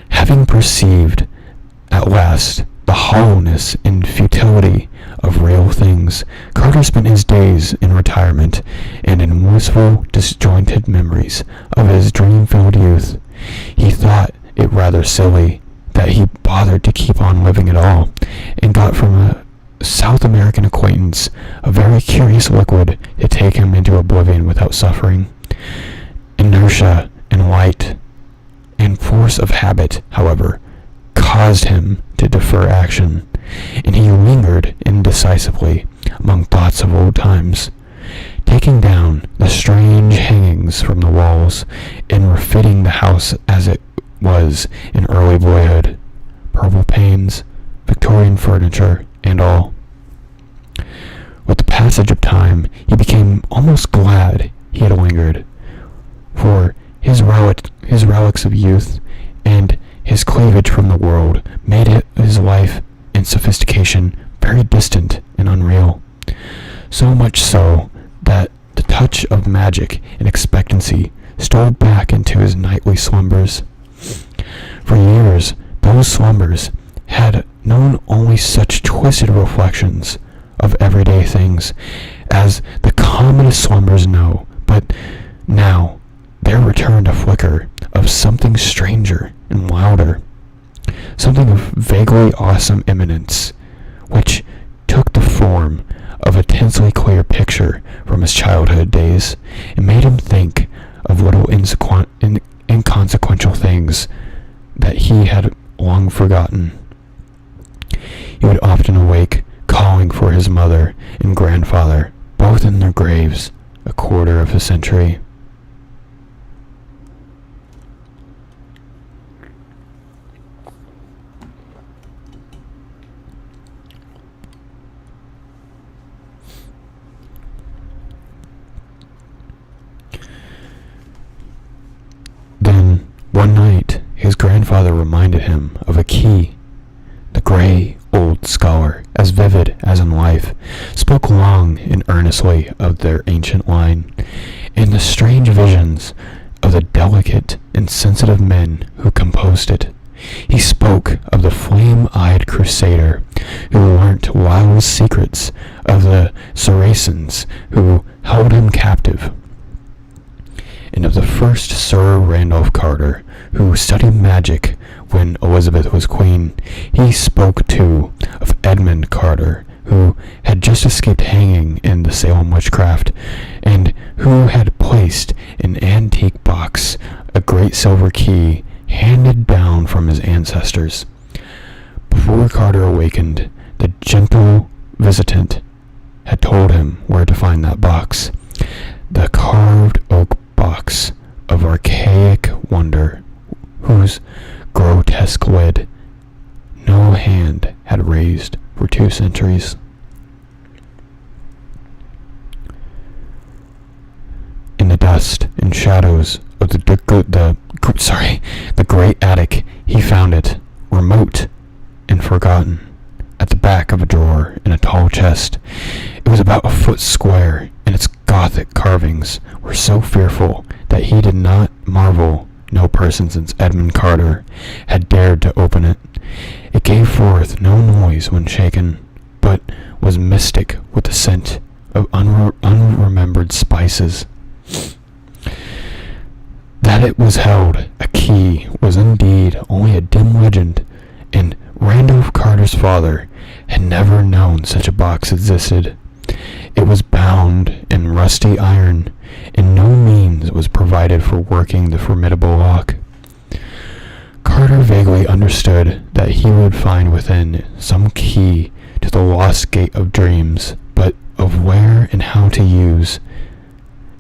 Having perceived at last the hollowness and futility of real things, Carter spent his days in retirement and in wistful, disjointed memories of his dream-filled youth. He thought it rather silly that he bothered to keep on living at all, and got from a South American acquaintance a very curious liquid to take him into oblivion without suffering. Inertia and light and force of habit, however, caused him to defer action, and he lingered indecisively among thoughts of old times, taking down the strange hangings from the walls and refitting the house as it was in early boyhood, purple panes, Victorian furniture, and all. With the passage of time, he became almost glad he had lingered, for his relics of youth and his cleavage from the world made his life and sophistication very distant and unreal. So much so that the touch of magic and expectancy stole back into his nightly slumbers. For years, those slumbers had known only such twisted reflections of everyday things as the commonest slumbers know, but now there returned a flicker of something stranger and wilder, something of vaguely awesome imminence, which took the form of a tensely clear picture from his childhood days, and made him think of little inconsequential things that he had long forgotten. He would often awake calling for his mother and grandfather, both in their graves, a quarter of a century. Then, one night, his grandfather reminded him of a key. The gray old scholar, as vivid as in life, spoke long and earnestly of their ancient line, and the strange visions of the delicate and sensitive men who composed it. He spoke of the flame-eyed crusader who learnt wild secrets of the Saracens who held him captive, and of the first Sir Randolph Carter, who studied magic when Elizabeth was queen. He spoke, too, of Edmund Carter, who had just escaped hanging in the Salem witchcraft, and who had placed in an antique box a great silver key handed down from his ancestors. Before Carter awakened, the gentle visitant had told him where to find that box. The carved oak box of archaic wonder, whose grotesque lid no hand had raised for 2 centuries. In the dust and shadows of the great attic, he found it, remote and forgotten, at the back of a drawer in a tall chest. It was about a foot square, and its Gothic carvings were so fearful that he did not marvel no person since Edmund Carter had dared to open it. It gave forth no noise when shaken, but was mystic with the scent of unremembered spices. That it was held a key was indeed only a dim legend, and Randolph Carter's father had never known such a box existed. It was bound in rusty iron, and no means was provided for working the formidable lock. Carter vaguely understood that he would find within some key to the lost gate of dreams, but of where and how to use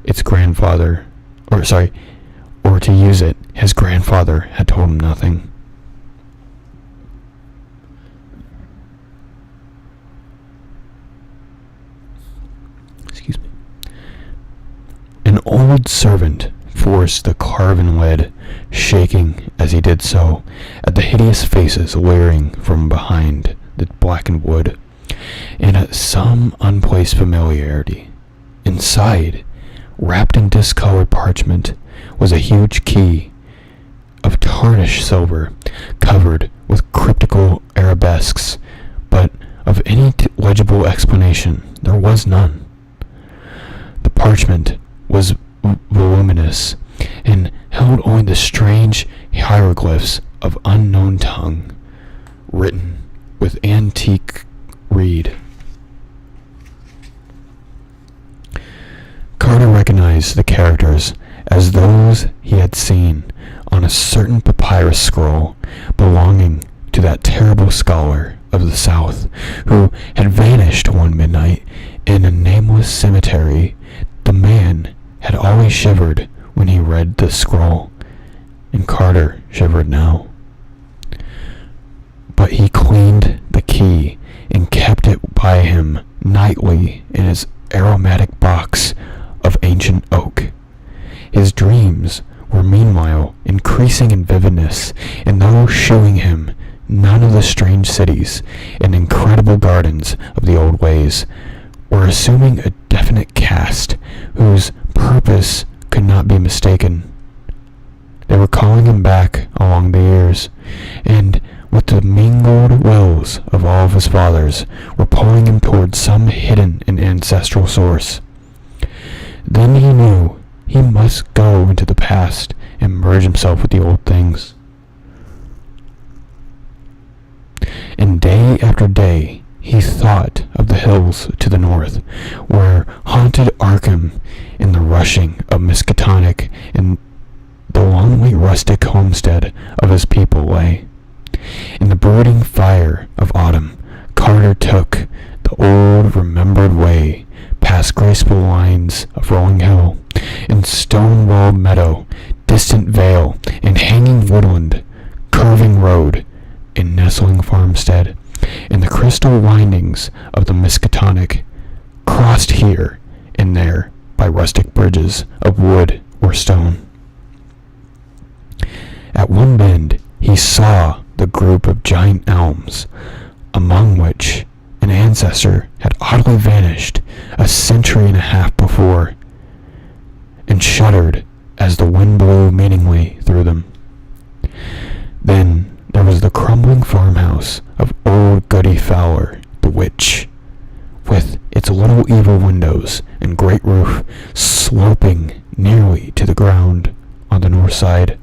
its grandfather, or to use it, his grandfather had told him nothing. Excuse me. An old servant forced the carven lid, shaking as he did so at the hideous faces leering from behind the blackened wood, and at some unplaced familiarity. Inside, wrapped in discolored parchment, was a huge key of tarnished silver, covered with cryptical arabesques, but of any legible explanation there was none. The parchment was voluminous, and held only the strange hieroglyphs of unknown tongue, written with antique reed. Carter recognized the characters as those he had seen on a certain papyrus scroll belonging to that terrible scholar of the South who had vanished one midnight in a nameless cemetery. The man had always shivered when he read the scroll, and Carter shivered now. But he cleaned the key and kept it by him nightly in his aromatic box of ancient oak. His dreams were meanwhile increasing in vividness, and though shewing him none of the strange cities and incredible gardens of the old ways, were assuming a definite cast whose purpose could not be mistaken. They were calling him back along the years, and with the mingled wills of all of his fathers, were pulling him towards some hidden and ancestral source. Then he knew he must go into the past and merge himself with the old things. And day after day he thought of the hills to the north, where haunted Arkham and the rushing of Miskatonic and the lonely rustic homestead of his people lay. In the brooding fire of autumn, Carter took the old remembered way, past graceful lines of rolling hill, and stone-walled meadow, distant vale, and hanging woodland, curving road, and nestling farmstead, and the crystal windings of the Miskatonic, crossed here and there by rustic bridges of wood or stone. At one bend he saw the group of giant elms, among which an ancestor had oddly vanished a century and a half before, and shuddered as the wind blew meaningly through them. Then there was the crumbling farmhouse of old Goody Fowler, the witch, with its little evil windows and great roof sloping nearly to the ground on the north side.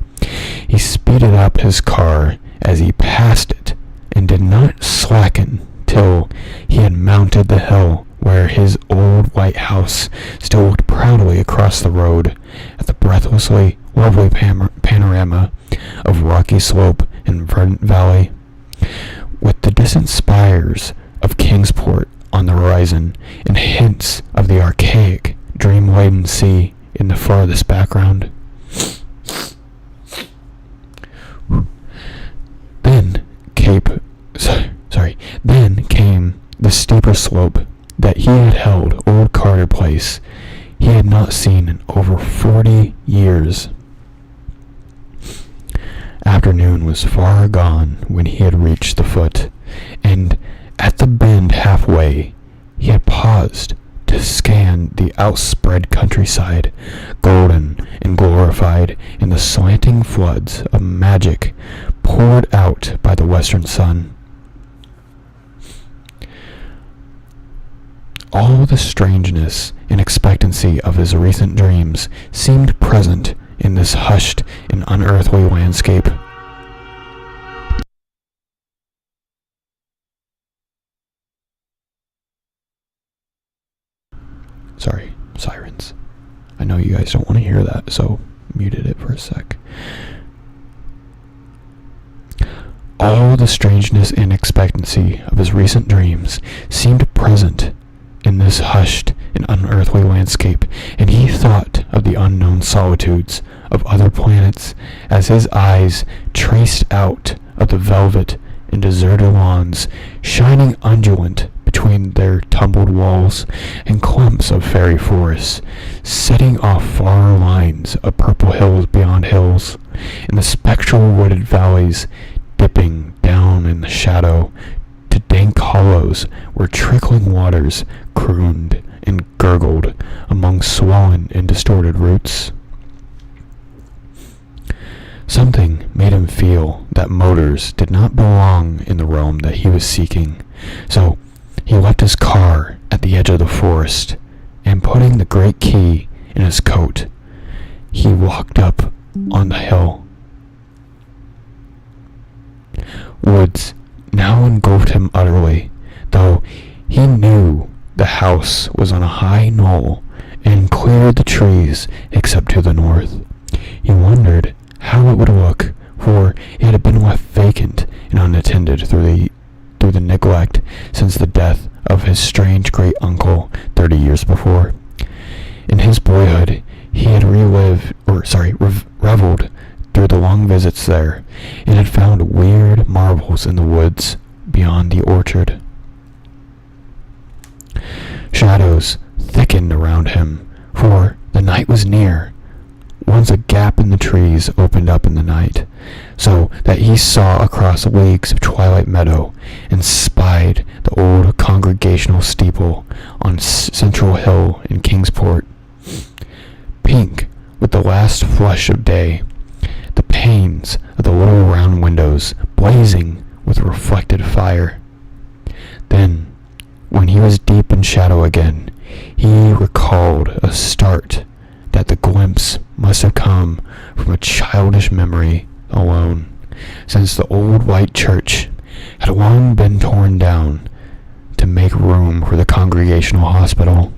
He speeded up his car as he passed it, and did not slacken till he had mounted the hill where his old white house still looked proudly across the road at the breathlessly lovely panorama of rocky slope and verdant valley, with the distant spires of Kingsport on the horizon and hints of the archaic, dream-laden sea in the farthest background. Then came the steeper slope that he had held old Carter Place he had not seen in over 40 years. Afternoon was far gone when he had reached the foot, and at the bend halfway he had paused to to scan the outspread countryside, golden and glorified in the slanting floods of magic poured out by the western sun. All the strangeness and expectancy of his recent dreams seemed present in this hushed and unearthly landscape. Sorry, sirens. I know you guys don't want to hear that, so muted it for a sec. All the strangeness and expectancy of his recent dreams seemed present in this hushed and unearthly landscape, and he thought of the unknown solitudes of other planets as his eyes traced out of the velvet and deserted lawns, shining undulant between their tumbled walls and clumps of fairy forests, setting off far lines of purple hills beyond hills, and the spectral wooded valleys dipping down in the shadow to dank hollows where trickling waters crooned and gurgled among swollen and distorted roots. Something made him feel that motors did not belong in the realm that he was seeking, so he left his car at the edge of the forest, and putting the great key in his coat, he walked up on the hill. Woods now engulfed him utterly, though he knew the house was on a high knoll and cleared the trees except to the north. He wondered how it would look, for it had been left vacant and unattended through the neglect since the death of his strange great-uncle 30 years before. In his boyhood, he had reveled through the long visits there, and had found weird marvels in the woods beyond the orchard. Shadows thickened around him, for the night was near. Once a gap in the trees opened up in the night, so that he saw across leagues of twilight meadow and spied the old congregational steeple on Central Hill in Kingsport. Pink with the last flush of day, the panes of the little round windows blazing with reflected fire. Then, when he was deep in shadow again, he recalled a start that the glimpse must have come from a childish memory alone, since the old white church had long been torn down to make room for the Congregational Hospital.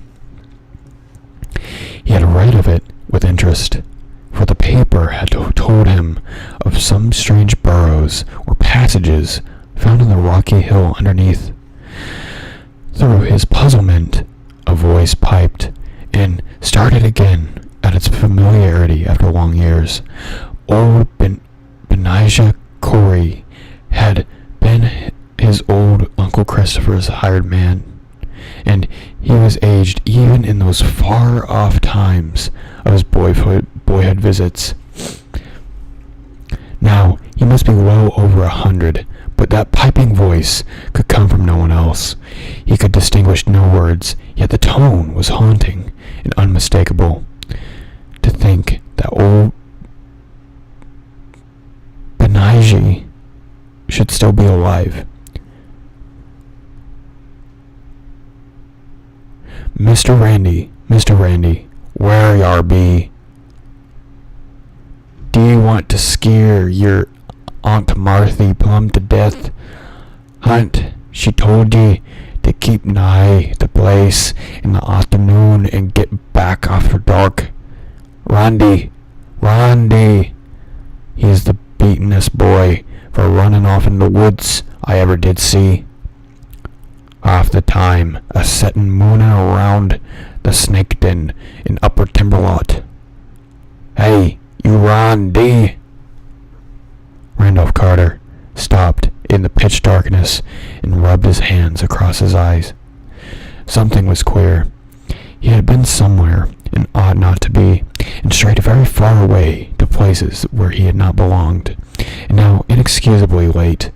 He had read of it with interest, for the paper had told him of some strange burrows or passages found in the rocky hill underneath. Through his puzzlement, a voice piped and started again at its familiarity after long years. Old Benijah Corey had been his old Uncle Christopher's hired man, and he was aged even in those far-off times of his boyhood visits. Now he must be well over 100, but that piping voice could come from no one else. He could distinguish no words, yet the tone was haunting and unmistakable. To think that old Benijah should still be alive. Mr. Randy, where y'ar be? Do you want to scare your Aunt Marthy plumb to death? Hunt, she told ye to keep nigh the place in the afternoon and get back after dark. Randy, he's the beatenest boy for running off in the woods I ever did see. Half the time a-settin' moonin' around the snake den in Upper Timberlot. Hey, you Randy! Randolph Carter stopped in the pitch darkness and rubbed his hands across his eyes. Something was queer. He had been somewhere and ought not to be, and strayed very far away to places where he had not belonged, and now inexcusably late.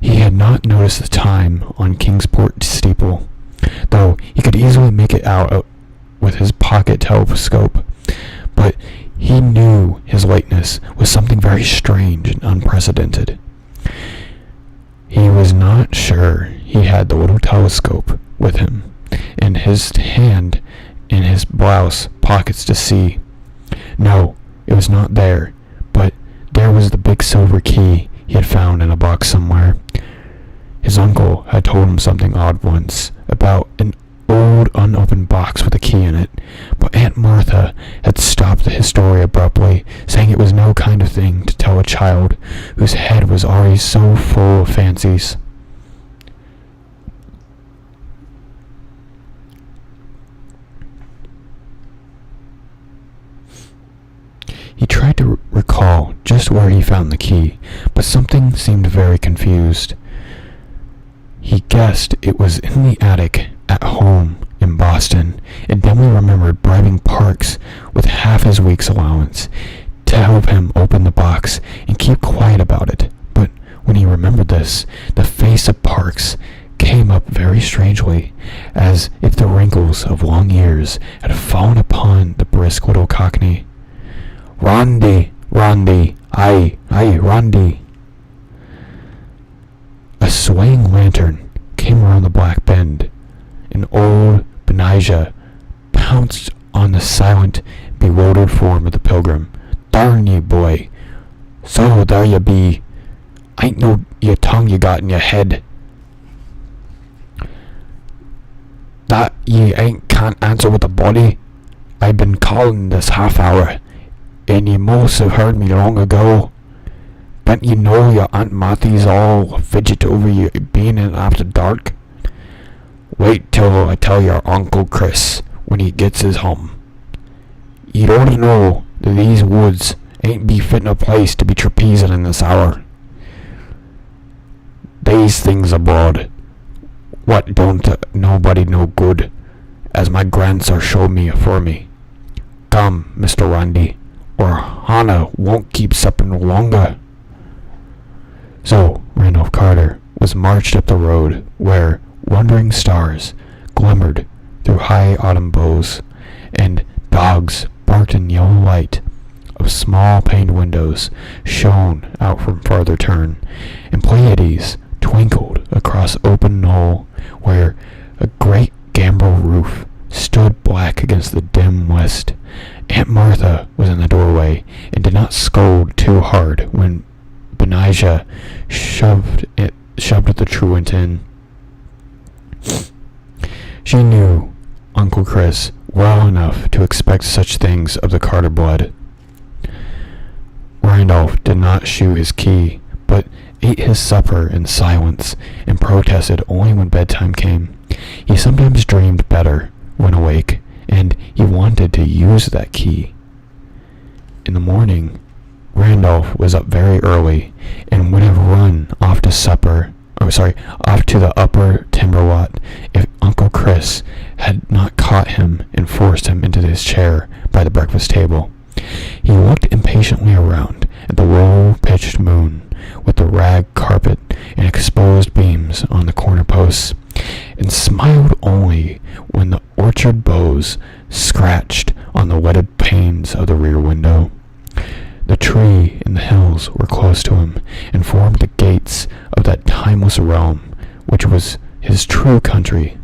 He had not noticed the time on Kingsport steeple. though he could easily make it out with his pocket telescope. But he knew his lateness was something very strange and unprecedented. He was not sure he had the little telescope with him in his hand in his blouse pockets to see. No, it was not there, but there was the big silver key he had found in a box somewhere. His uncle had told him something odd once about an old unopened box with a key in it, but Aunt Martha had stopped his story abruptly, saying it was no kind of thing to tell a child whose head was already so full of fancies. He tried to recall just where he found the key, but something seemed very confused. He guessed it was in the attic at home in Boston, and dimly remembered bribing Parks with half his week's allowance to help him open the box and keep quiet about it. But when he remembered this, the face of Parks came up very strangely, as if the wrinkles of long years had fallen upon the brisk little cockney. "Rondy, Rondy, aye, Rondy." A swaying lantern came around the black bend. An old Benijah pounced on the silent, bewildered form of the pilgrim. "Darn ye, boy! So there ye be. Ain't no your tongue you got in your head. That ye ain't can't answer with a body. I've been calling this half hour, and ye most have heard me long ago. Don't ye know your Aunt Marthy's all fidget over you being in after dark? Wait till I tell your Uncle Chris when he gets his home. You'd ought to know that these woods ain't be fitting a place to be trapezing in this hour. These things abroad, what don't nobody no good, as my grandsir showed me afore me. Come, Mr. Randy, or Hannah won't keep supping no longer." So Randolph Carter was marched up the road where wandering stars glimmered through high autumn boughs, and dogs barked in yellow light of small paned windows shone out from farther turn, and Pleiades twinkled across open knoll where a great gambrel roof stood black against the dim west. Aunt Martha was in the doorway and did not scold too hard when Benijah shoved the truant in. She knew Uncle Chris well enough to expect such things of the Carter blood. Randolph did not shew his key, but ate his supper in silence and protested only when bedtime came. He sometimes dreamed better when awake, and he wanted to use that key. In the morning, Randolph was up very early and would have run off to off to the upper timber lot if Uncle Chris had not caught him and forced him into his chair by the breakfast table. He looked impatiently around at the low-pitched moon with the rag carpet and exposed beams on the corner posts, and smiled only when the orchard boughs scratched on the leaded panes of the rear window. The tree and the hills were close to him and formed the gates of that timeless realm which was his true country.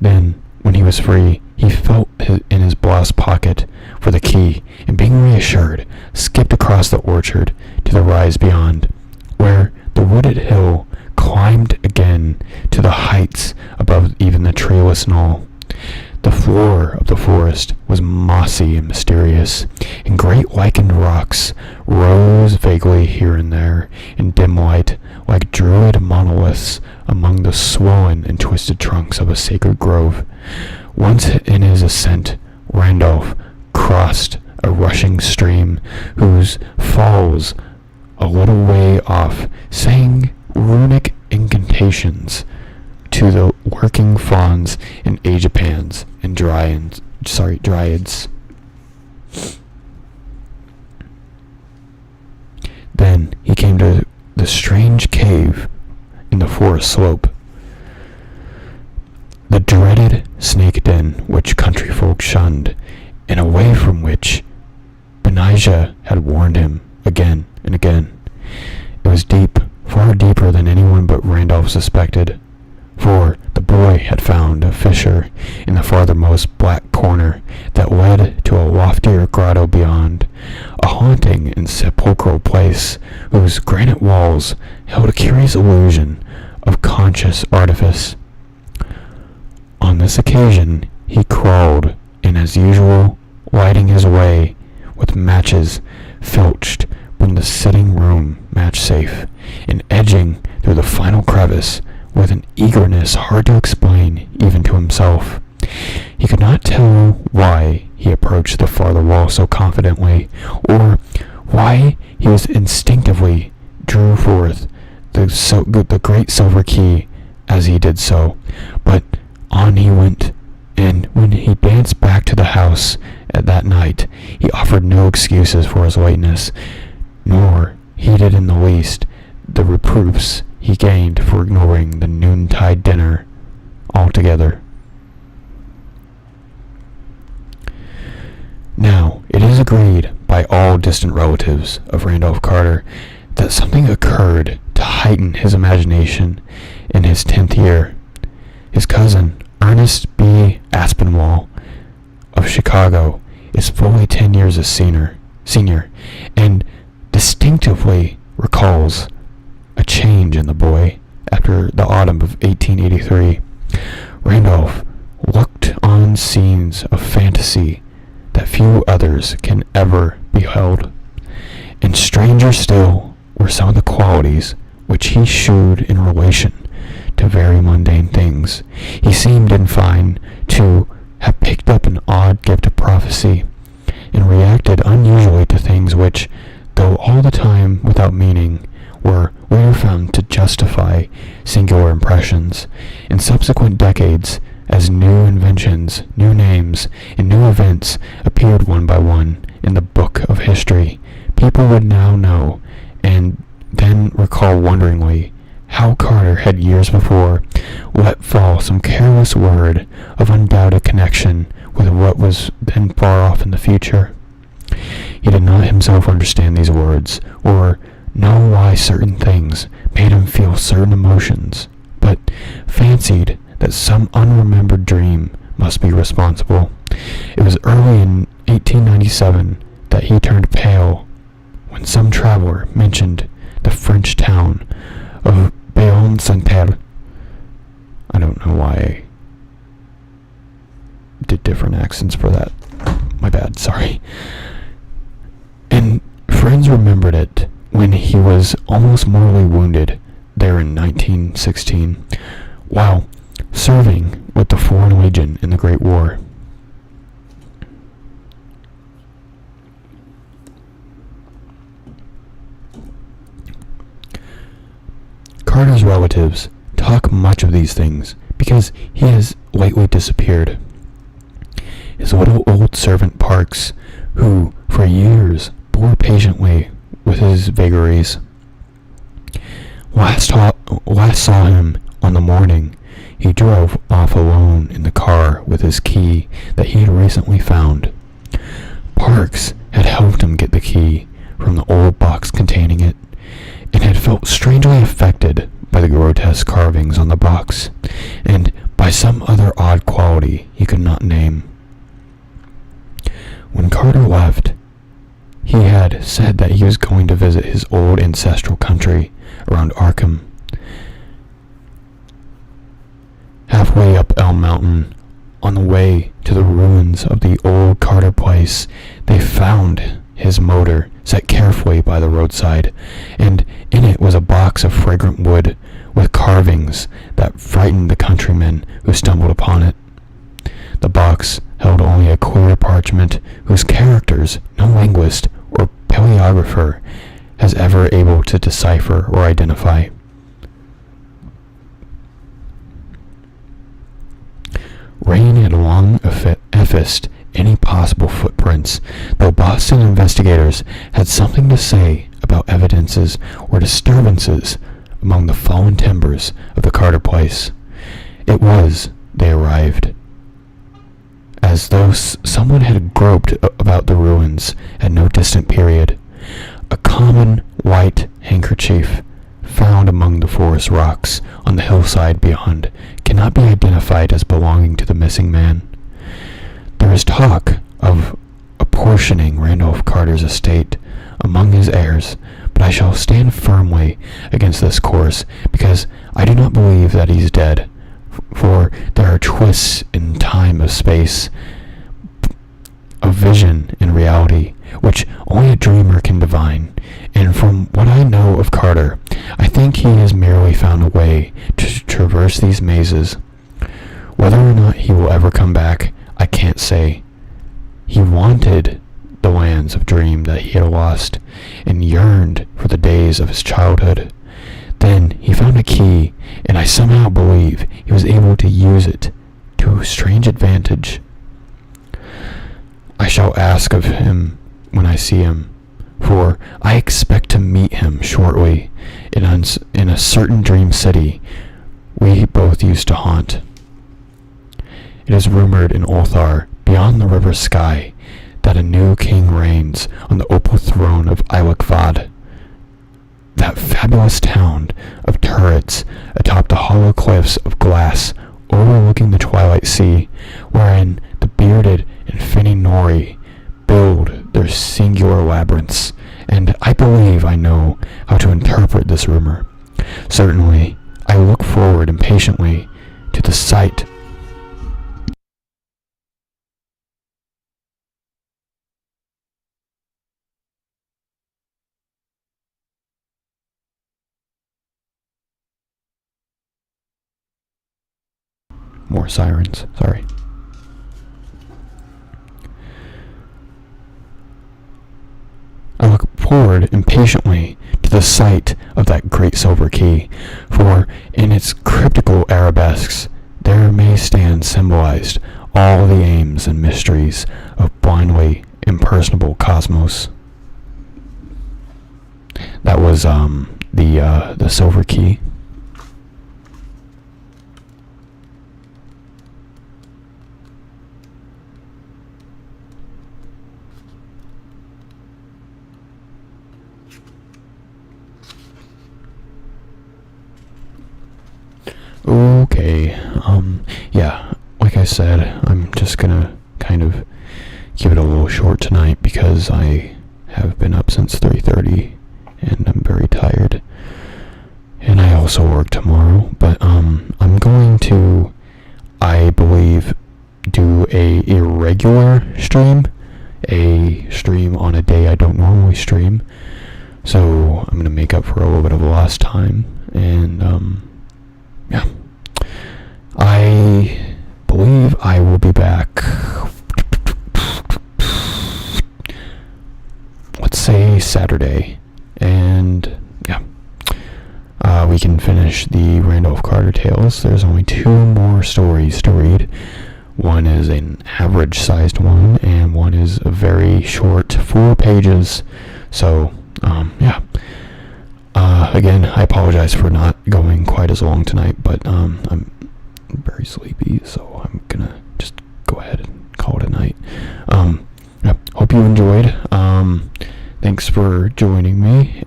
Then, when he was free, he felt in his blouse pocket for the key, and being reassured, skipped across the orchard to the rise beyond, where the wooded hill climbed again to the heights above even the treeless knoll. The floor of the forest was mossy and mysterious, and great lichened rocks rose vaguely here and there in dim light, like druid monoliths among the swollen and twisted trunks of a sacred grove. Once in his ascent, Randolph crossed a rushing stream whose falls a little way off sang runic incantations to the working fauns and agapans and dryads. Then he came to the strange cave in the forest slope. the dreaded snake den which country folk shunned, and away from which Benijah had warned him again and again. It was deep, far deeper than anyone but Randolph suspected, for the boy had found a fissure in the farthermost black corner that led to a loftier grotto beyond, a haunting and sepulchral place whose granite walls held a curious illusion of conscious artifice. On this occasion he crawled in as usual, lighting his way with matches filched from the sitting room match safe, and edging through the final crevice with an eagerness hard to explain even to himself. He could not tell why he approached the farther wall so confidently, or why he was instinctively drew forth the great silver key as he did so, but on he went, and when he danced back to the house at that night, he offered no excuses for his lateness, nor heeded in the least the reproofs he gained for ignoring the noontide dinner altogether. Now, it is agreed by all distant relatives of Randolph Carter that something occurred to heighten his imagination in his 10th year. His cousin, Ernest B. Aspinwall of Chicago, is fully 10 years a senior, and distinctively recalls a change in the boy after the autumn of 1883. Randolph looked on scenes of fantasy that few others can ever behold, and stranger still were some of the qualities which he shewed in relation to very mundane things. He seemed, in fine, to have picked up an odd gift of prophecy, and reacted unusually to things which, though all the time without meaning, were later found to justify singular impressions. In subsequent decades, as new inventions, new names, and new events appeared one by one in the book of history, people would now know, and then recall wonderingly, how Carter had years before let fall some careless word of undoubted connection with what was then far off in the future. He did not himself understand these words, or know why certain things made him feel certain emotions, but fancied that some unremembered dream must be responsible. It was early in 1897 that he turned pale when some traveler mentioned the French town of Bayonne-Saint-Père. I don't know why I did different accents for that. My bad, sorry. And friends remembered it when he was almost mortally wounded there in 1916, while serving with the Foreign Legion in the Great War. Carter's relatives talk much of these things because he has lately disappeared. His little old servant Parks, who for years bore patiently with his vagaries, last saw him on the morning he drove off alone in the car with his key that he had recently found. Parks had helped him get the key from the old box containing it, and had felt strangely affected by the grotesque carvings on the box, and by some other odd quality he could not name. When Carter left, he had said that he was going to visit his old ancestral country around Arkham. Halfway up Elm Mountain, on the way to the ruins of the old Carter place, they found his motor set carefully by the roadside, and in it was a box of fragrant wood with carvings that frightened the countrymen who stumbled upon it. The box held only a queer parchment whose characters no linguist or paleographer has ever able to decipher or identify. Rain had long effaced any possible footprints, though Boston investigators had something to say about evidences or disturbances among the fallen timbers of the Carter place. It was they arrived, as though someone had groped about the ruins at no distant period. A common white handkerchief found among the forest rocks on the hillside beyond cannot be identified as belonging to the missing man. There is talk of apportioning Randolph Carter's estate among his heirs, but I shall stand firmly against this course, because I do not believe that he's dead, for there are twists in time of space, of vision and reality, which only a dreamer can divine, and from what I know of Carter, I think he has merely found a way to traverse these mazes. Whether or not he will ever come back, I can't say. He wanted the lands of dream that he had lost, and yearned for the days of his childhood. Then he found a key, and I somehow believe he was able to use it to strange advantage. I shall ask of him when I see him, for I expect to meet him shortly in a certain dream city we both used to haunt. It is rumored in Ulthar, beyond the river sky, that a new king reigns on the opal throne of Ilakvad, that fabulous town of turrets atop the hollow cliffs of glass overlooking the twilight sea, wherein the bearded and finny Nori build their singular labyrinths, and I believe I know how to interpret this rumor. Certainly, I look forward impatiently to the sight more sirens, sorry. I look forward impatiently to the sight of that great silver key, for in its cryptical arabesques there may stand symbolized all the aims and mysteries of blindly impersonable cosmos. That was the silver key. Okay, yeah, like I said, I'm just gonna kind of keep it a little short tonight because I have been up since 3:30 and I'm very tired, and I also work tomorrow, but I'm going to, I believe, do a irregular stream, on a day I don't normally stream, so I'm gonna make up for a little bit of lost time, and yeah, I believe I will be back, let's say Saturday, and yeah, we can finish the Randolph Carter Tales. There's only 2 more stories to read. One is an average-sized one, and one is a very short, 4 pages, so, yeah. Again, I apologize for not going quite as long tonight, but I'm very sleepy, so I'm gonna just go ahead and call it a night. Yeah, hope you enjoyed. Thanks for joining me.